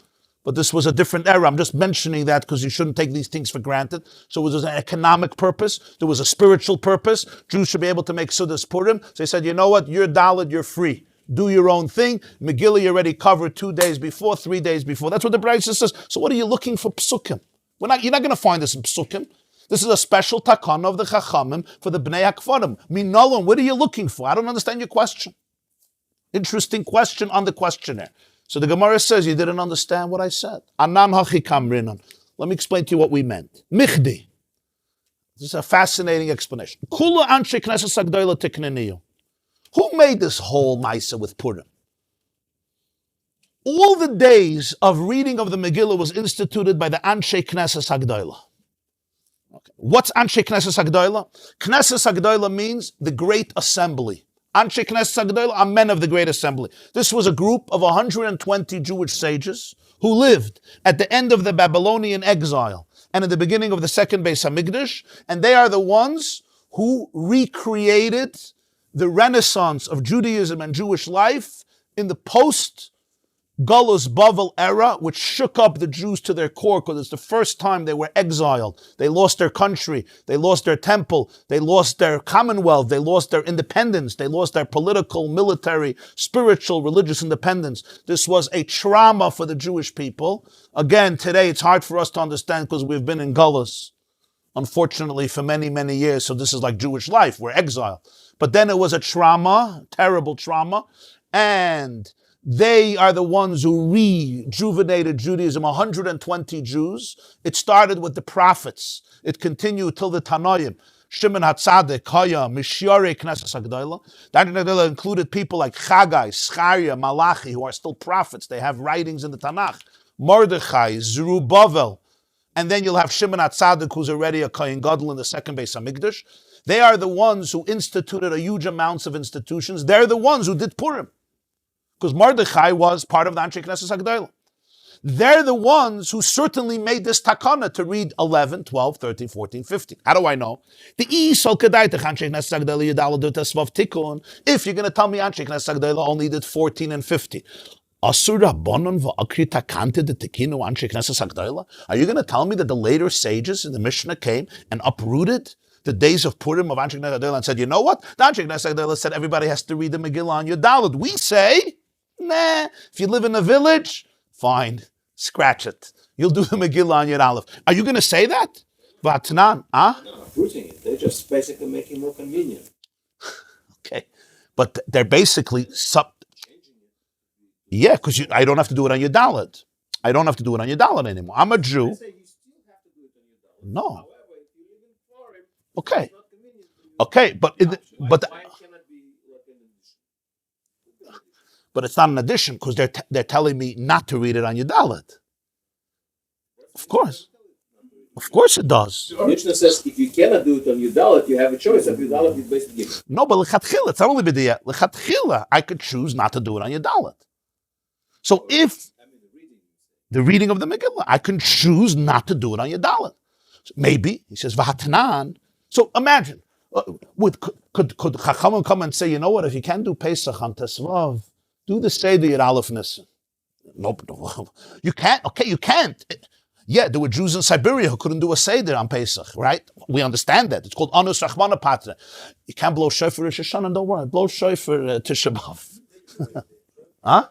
But this was a different era. I'm just mentioning that because you shouldn't take these things for granted. So it was an economic purpose. There was a spiritual purpose. Jews should be able to make Sudas Purim. So they said, you know what? You're Dalit, you're free. Do your own thing. Megillah, you already covered 2 days before, 3 days before. That's what the Brisa says. So what are you looking for psukim? You're not going to find this in psukim. This is a special takana of the Chachamim for the Bnei HaKfarim. Minolan, what are you looking for? I don't understand your question. Interesting question on the questionnaire. So the Gemarah says, you didn't understand what I said. Anan hachikam rinan. Let me explain to you what we meant. Michdi. This is a fascinating explanation. Kula anshe knesses hagdola tikneniyu. Who made this whole Maisa with Purim? All the days of reading of the Megillah was instituted by the Anshe Knesses Hagdola. Okay. What's Anshe Knesses Hagdola? Knesses Hagdola means the great assembly. Anshe Knesses Hagdola are men of the great assembly. This was a group of 120 Jewish sages who lived at the end of the Babylonian exile and at the beginning of the second Beis Hamikdash, and they are the ones who recreated the renaissance of Judaism and Jewish life in the post-Galus Bavel era, which shook up the Jews to their core because it's the first time they were exiled. They lost their country, they lost their temple, they lost their commonwealth, they lost their independence, they lost their political, military, spiritual, religious independence. This was a trauma for the Jewish people. Again, today it's hard for us to understand because we've been in Galus, unfortunately, for many, many years. So this is like Jewish life, we're exiled. But then it was a trauma, terrible trauma, and they are the ones who rejuvenated Judaism, 120 Jews. It started with the prophets. It continued till the Tanoim. Shimon HaTzadik, Haya, Mishyarei Knesses HaGdola. That included people like Chagai, Scharia, Malachi, who are still prophets. They have writings in the Tanakh. Mordechai, Zerubbabel, and then you'll have Shimon HaTzadik, who's already a Kohen Gadol in the second Beis HaMikdash. They are the ones who instituted a huge amounts of institutions. They're the ones who did Purim. Because Mordechai was part of the Anshe Knesset HaGedolah. They're the ones who certainly made this takana to read 11, 12, 13, 14, 15. How do I know? If you're going to tell me Anshe Knesset HaGedolah only did 14 and 15, are you going to tell me that the later sages in the Mishnah came and uprooted the days of Purim of Anshe Knesset HaGedolah and said, you know what? The Anshe Knesset HaGedolah said everybody has to read the Megillah on your Dalet. We say, nah, if you live in a village, fine, scratch it. You'll do the Megillah on your Aleph. Are you going to say that? Vatnan, They're not uprooting it. They're just basically making it more convenient. Okay. But they're basically yeah, because I don't have to do it on your Dalet. I don't have to do it on your Dalet anymore. I'm a Jew. I say you still have to do it on your Dalet. No. However, if you live in Florida, Okay. it's not convenient for you. Okay, but Mine cannot be like an addition. but it's not an addition because they're telling me not to read it on your Dalet. Of course it does. Mishnah says if you cannot do it on your Dalet, you have a choice of your Dalet is basically given. No, but lechatchila, it's not only b'diyah. Lechatchila, I could choose not to do it on your Dalet. So if the reading of the Megillah, I can choose not to do it on your Dalet. Maybe he says v'hatanan. So imagine, could Chachamim come and say, you know what? If you can't do Pesach on Tesvav, do the Seder Yud Aleph Nisan. Nope, you can't. Okay, you can't. Yeah, there were Jews in Siberia who couldn't do a Seder on Pesach, right? We understand that. It's called Anus Rachmana Patra. You can't blow shofar Rosh Hashanah, don't worry. Blow shofar Tisha B'Av. Huh?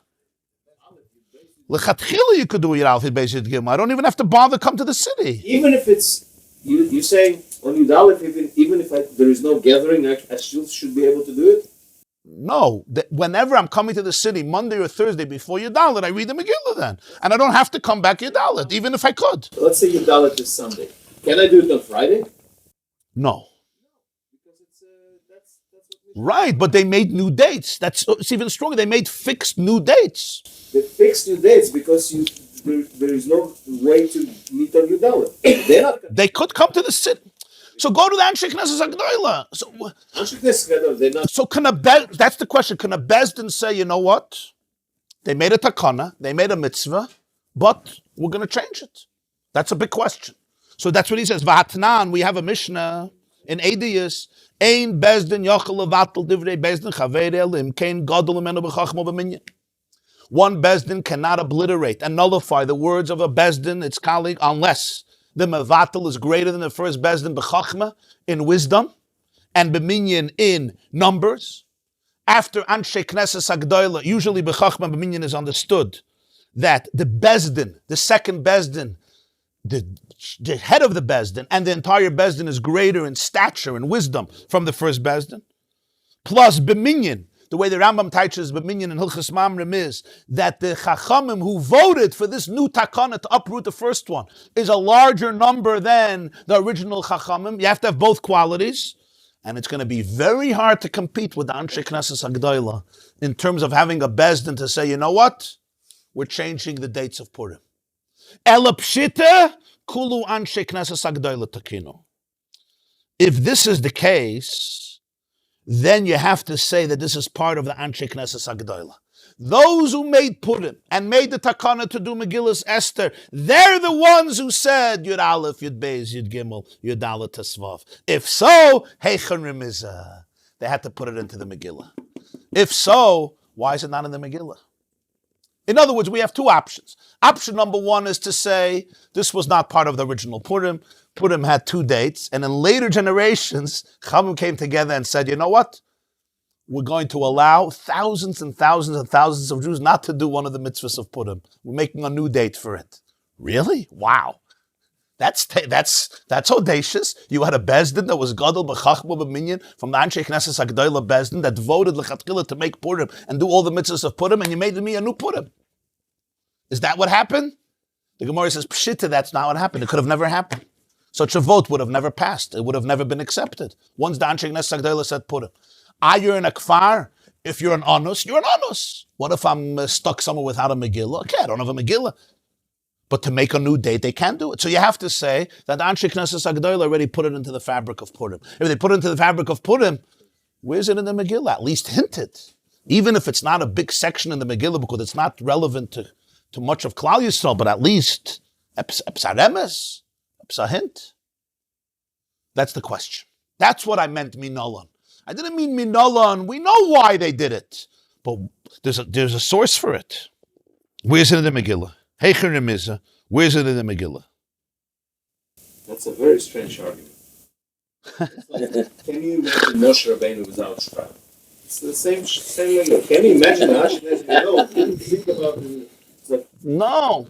L'chatchila you could do Yud Aleph Beis Yud Gimel. I don't even have to bother come to the city. Even if it's you say on your Dalet, even if there is no gathering, I still should be able to do it. No, whenever I'm coming to the city, Monday or Thursday before your Dalet, I read the Megillah then. And I don't have to come back your Dalet, even if I could. So let's say your Dalet is Sunday. Can I do it on Friday? No. Because that's what Mishnah Right, but they made new dates. It's even stronger. They made fixed new dates. They fixed your dates because there is no way to meet on your Dalet. They're not. They could come to the city. So go to the Anshe Knesset HaGedolah. They're not. So that's the question. Can a Bezdin say, you know what? They made a takana, they made a mitzvah, but we're going to change it. That's a big question. So that's what he says. V'hatnan, we have a Mishnah in Ediyus. Ein Bezdin yochel levatel divrei Bezdin chaver elim kein gadol imenu b'chachma b'minyan. One Bezdin cannot obliterate and nullify the words of a Bezdin, its colleague, unless the mevatel is greater than the first Bezdin b'chachma, in wisdom, and b'minyan in numbers. After Anshe Knesset HaGedolah, usually b'chachma b'minyan is understood that the Bezdin, the second Bezdin, the head of the Bezdin, and the entire Bezdin is greater in stature and wisdom from the first Bezdin. Plus b'minyan, the way the Rambam teaches b'minyan and Hilchas Mamrim is that the Chachamim who voted for this new takana to uproot the first one is a larger number than the original Chachamim. You have to have both qualities. And it's going to be very hard to compete with the Anshe Knesset HaGedolah in terms of having a Bezdin to say, you know what? We're changing the dates of Purim. Ela pshita kulu Anshe Knesset HaGedolah takinu. If this is the case, then you have to say that this is part of the Anshe Knesset HaGedolah. Those who made Purim and made the takana to do Megillas Esther, they're the ones who said Yud Aleph, Yud Beis, Yud Gimel, Yud Dalet Tesvav. If so, Heichen Remizah. They had to put it into the Megillah. If so, why is it not in the Megillah? In other words, we have two options. Option number one is to say this was not part of the original Purim. Purim had two dates, and in later generations, Chaim came together and said, you know what? We're going to allow thousands and thousands and thousands of Jews not to do one of the mitzvahs of Purim. We're making a new date for it. Really? Wow. That's audacious. You had a Bezdin that was Gadol b'chachma b'minyan from the Anshe Knesset HaGedolah Bezdin that voted l'chatchila to make Purim and do all the mitzvahs of Purim, and you made me a new Purim. Is that what happened? The Gemarah says, pshita, that's not what happened. It could have never happened. Such a vote would have never passed. It would have never been accepted. Once the Anshe Knesset HaGedolah said Purim. You're in a kfar. If you're an anus, you're an anus. What if I'm stuck somewhere without a Megillah? Okay, I don't have a Megillah. But to make a new date, they can't do it. So you have to say that the Anshe Knesset Agdoila already put it into the fabric of Purim. If they put it into the fabric of Purim, where's it in the Megillah? At least hint it. Even if it's not a big section in the Megillah because it's not relevant to much of Klal Yisrael, but at least Epsaremes, Epsahint. That's the question. That's what I meant Minolan. I didn't mean Minolan. We know why they did it. But there's a source for it. Where's it in the Megillah? Heicher Remiza, where's it in the Megillah? That's a very strange argument. Can you imagine Moshe Rabbeinu without Shra? It's the same way. Can you imagine Ashkenaz? No, think about it. No,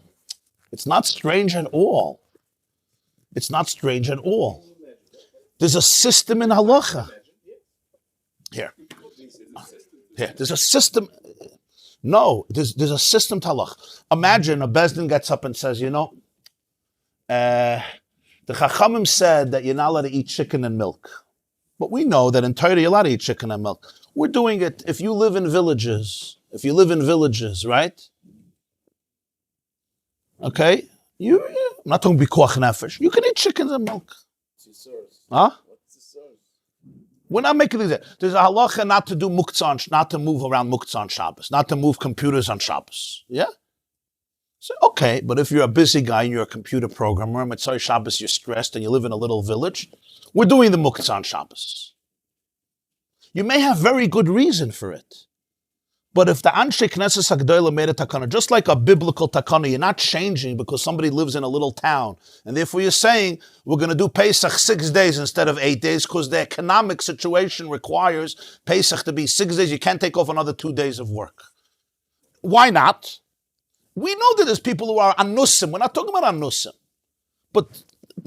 it's not strange at all. It's not strange at all. There's a system in halacha. Here, there's a system. No, there's a system to halach. Imagine a bezdin gets up and says, the Chachamim said that you're not allowed to eat chicken and milk. But we know that in Torah you're allowed to eat chicken and milk. We're doing it if you live in villages, right? Okay? I'm not talking bikuach nefesh. You can eat chickens and milk. Huh? We're not making these. There's a halacha not to do muktzah, not to move around muktzah on Shabbos, not to move computers on Shabbos. Yeah? So, okay, but if you're a busy guy and you're a computer programmer, Mitzvah Shabbos, you're stressed and you live in a little village, we're doing the muktzah on Shabbos. You may have very good reason for it. But if the Anshe Knesset Agdoila made a takana, just like a biblical takana, you're not changing because somebody lives in a little town. And therefore you're saying, we're going to do Pesach 6 days instead of 8 days because the economic situation requires Pesach to be 6 days. You can't take off another 2 days of work. Why not? We know that there's people who are anusim. We're not talking about anusim. But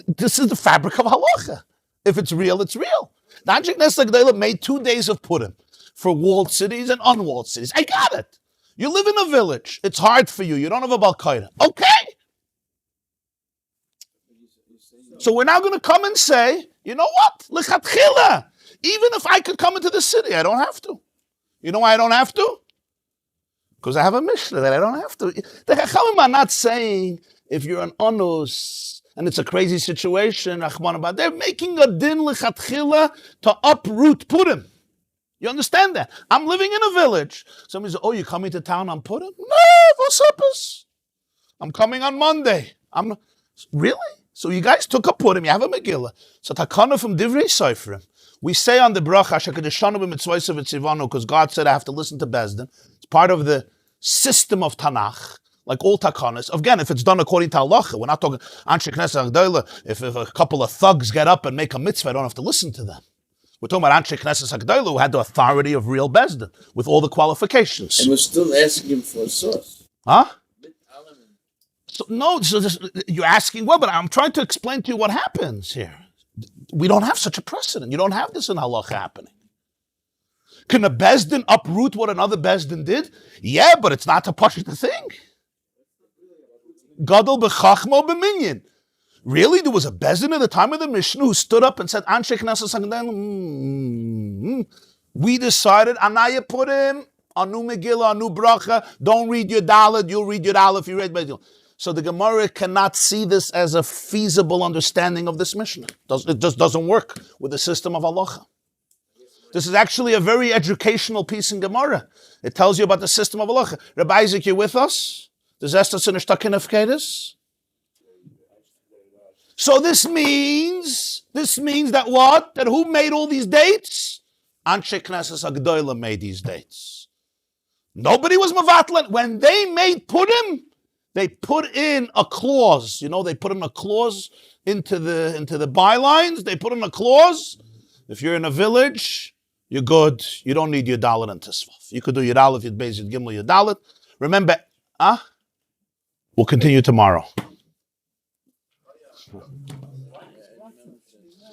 this is the fabric of halacha. If it's real, it's real. The Anshe Knesset Agdoila made 2 days of Purim for walled cities and unwalled cities. I got it. You live in a village. It's hard for you. You don't have a balkoina. Okay. So we're now going to come and say, you know what? Lechatchila. Even if I could come into the city, I don't have to. You know why I don't have to? Because I have a Mishnah that I don't have to. The Chachamim are not saying if you're an onus and it's a crazy situation, they're making a din lechatchila to uproot Purim. You understand that? I'm living in a village. Somebody says, you're coming to town on Purim? No, what's up? I'm coming on Monday. Really? So you guys took a Purim, you have a Megillah. So takana from Divrei Seifrim. We say on the bracha, Shekadeshanu b'mitzvaysev v'tzivanu, because God said I have to listen to Bezdin. It's part of the system of Tanakh, like all takanas. Again, if it's done according to halacha, we're not talking Anshe Knesset Agdoila. If a couple of thugs get up and make a mitzvah, I don't have to listen to them. We're talking about Anshe Knesset Agdoila who had the authority of real Bezdin with all the qualifications. And we're still asking him for a source. Huh? You're asking, but I'm trying to explain to you what happens here. We don't have such a precedent. You don't have this in halacha happening. Can a Bezdin uproot what another Bezdin did? Yeah, but it's not to push the thing. Gadol b'chachmo b'minyan. Really? There was a Bezdin at the time of the Mishnah who stood up and said, Anshe Knesset Agdoila, we decided, Anaya Purim, Anu Megillah, Anu Bracha, don't read your Dalet, you'll read your Aleph, you read Megillah. So the Gemarah cannot see this as a feasible understanding of this Mishnah. It just doesn't work with the system of halacha. This is actually a very educational piece in Gemarah. It tells you about the system of halacha. Rabbi Isaac, you with us? Does Esther Sinishtakin of Kedis? So this means that what? That who made all these dates? Anshe Knesset Agdoila made these dates. Nobody was mevatlan. When they made Purim, they put in a clause. They put in a clause into the bylines. They put in a clause. If you're in a village, you're good. You don't need your dalet and tisvaf. You could do your aleph, your beis, your gimel, your dalet. Remember, we'll continue tomorrow.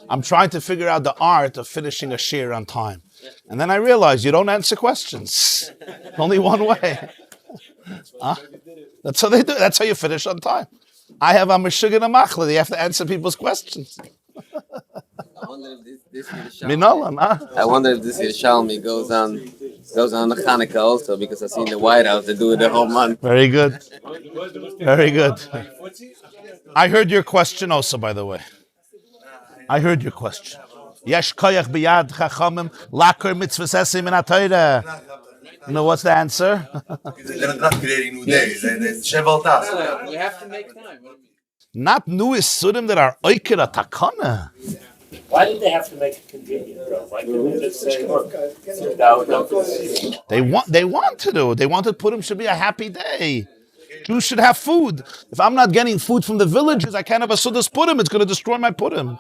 I'm trying to figure out the art of finishing a shir on time. And then I realized you don't answer questions. Only one way. That's how they do it. That's how you finish on time. I have a Meshuggah and a Machla. You have to answer people's questions. I wonder if this Minolan, I wonder if this Yerushalmi goes on Goes on the Hanukkah also because I seen the White House. They do it the whole month. Very good. Very good. I heard your question also, by the way. I heard your question. Yesh koyach biyad chachamim laker mitzvahs esim in ha-Torah. You know what's the answer? They're not creating new days. They We have to make time. Not new isurim that are oiker a takana. Why did they have to make it convenient, though? Why couldn't they just say, look, They want to do. They wanted Purim should be a happy day. Jews should have food. If I'm not getting food from the villages, I can't have a Sudas Purim. It's going to destroy my Purim.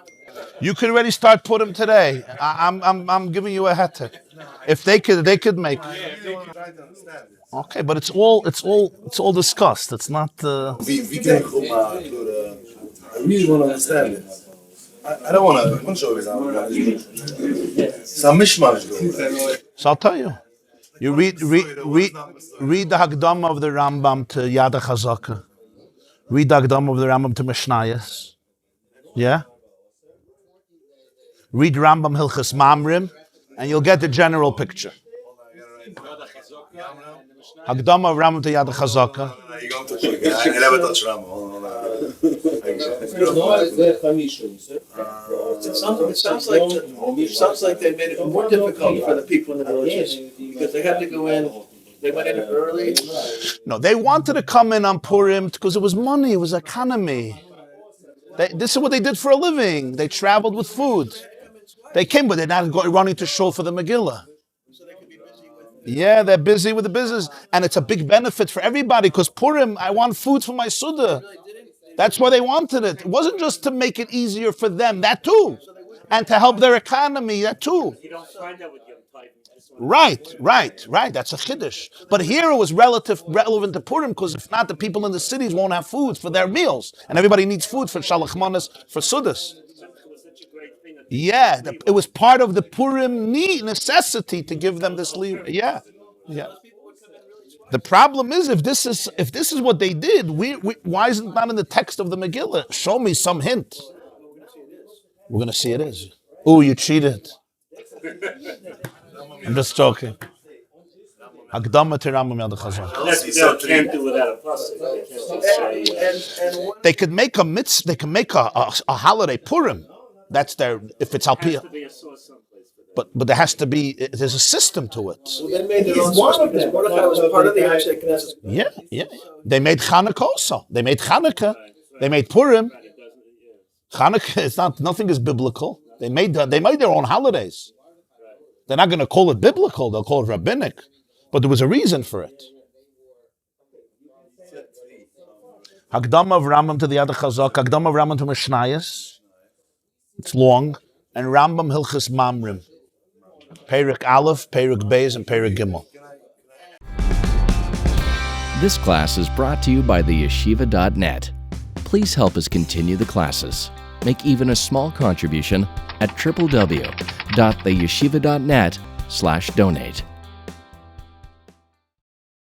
You could already start Purim today. I'm giving you a heter. If they could make. Okay, but it's all discussed. It's not. We can I really want to understand it. I don't want to show you some mishmash. So I'll tell you. You read the Hagdama of the Rambam to Yad HaChazaka. Read the Hagdama of the Rambam to Mishnayos. Yeah? Read Rambam Hilchas Mamrim, and you'll get the general picture. Hagdama of Rambam to Yad HaChazaka. I never touched Rambam. It sounds like they made it more difficult for the people in the villages because they had to go in. They went in early. No, they wanted to come in on Purim because it was money, it was economy. This is what they did for a living. They traveled with food. They came, but they're not running to Shul for the Megillah. Yeah, they're busy with the business. And it's a big benefit for everybody because Purim, I want food for my Suda. That's why they wanted it. It wasn't just to make it easier for them, that too. And to help their economy, that too. You don't find that with Yom Tov. Right. That's a chiddush. But here it was relevant to Purim because if not, the people in the cities won't have food for their meals. And everybody needs food for Shalach Manas, for Sudas. Yeah, it was part of the Purim necessity to give them this leeway. Yeah. The problem is if this is what they did, why isn't it not in the text of the Megillah? Show me some hint. We're going to see it is. Oh, you cheated. I'm just joking. Hagdama to Rambam Yad HaChazaka. They can't do without a plus. They could make a mitzvah. They can make a holiday Purim. That's if it's Alpia. But there has to be, there's a system to it. They made their own source because Mordechai was part of the Anshe Knesset. Yeah. They made Hanukkah also. They made Hanukkah. They made Purim. Hanukkah, nothing is biblical. They made their own holidays. They're not going to call it biblical. They'll call it rabbinic. But there was a reason for it. Hagdama of Rambam to the Yad HaChazaka, Hagdama of Rambam to Mishnayos. It's long. And Rambam Hilchas Mamrim. Perek Aleph, Perek Beis, and Perek Gimel. This class is brought to you by theyeshiva.net. Please help us continue the classes. Make even a small contribution at www.theyeshiva.net/donate.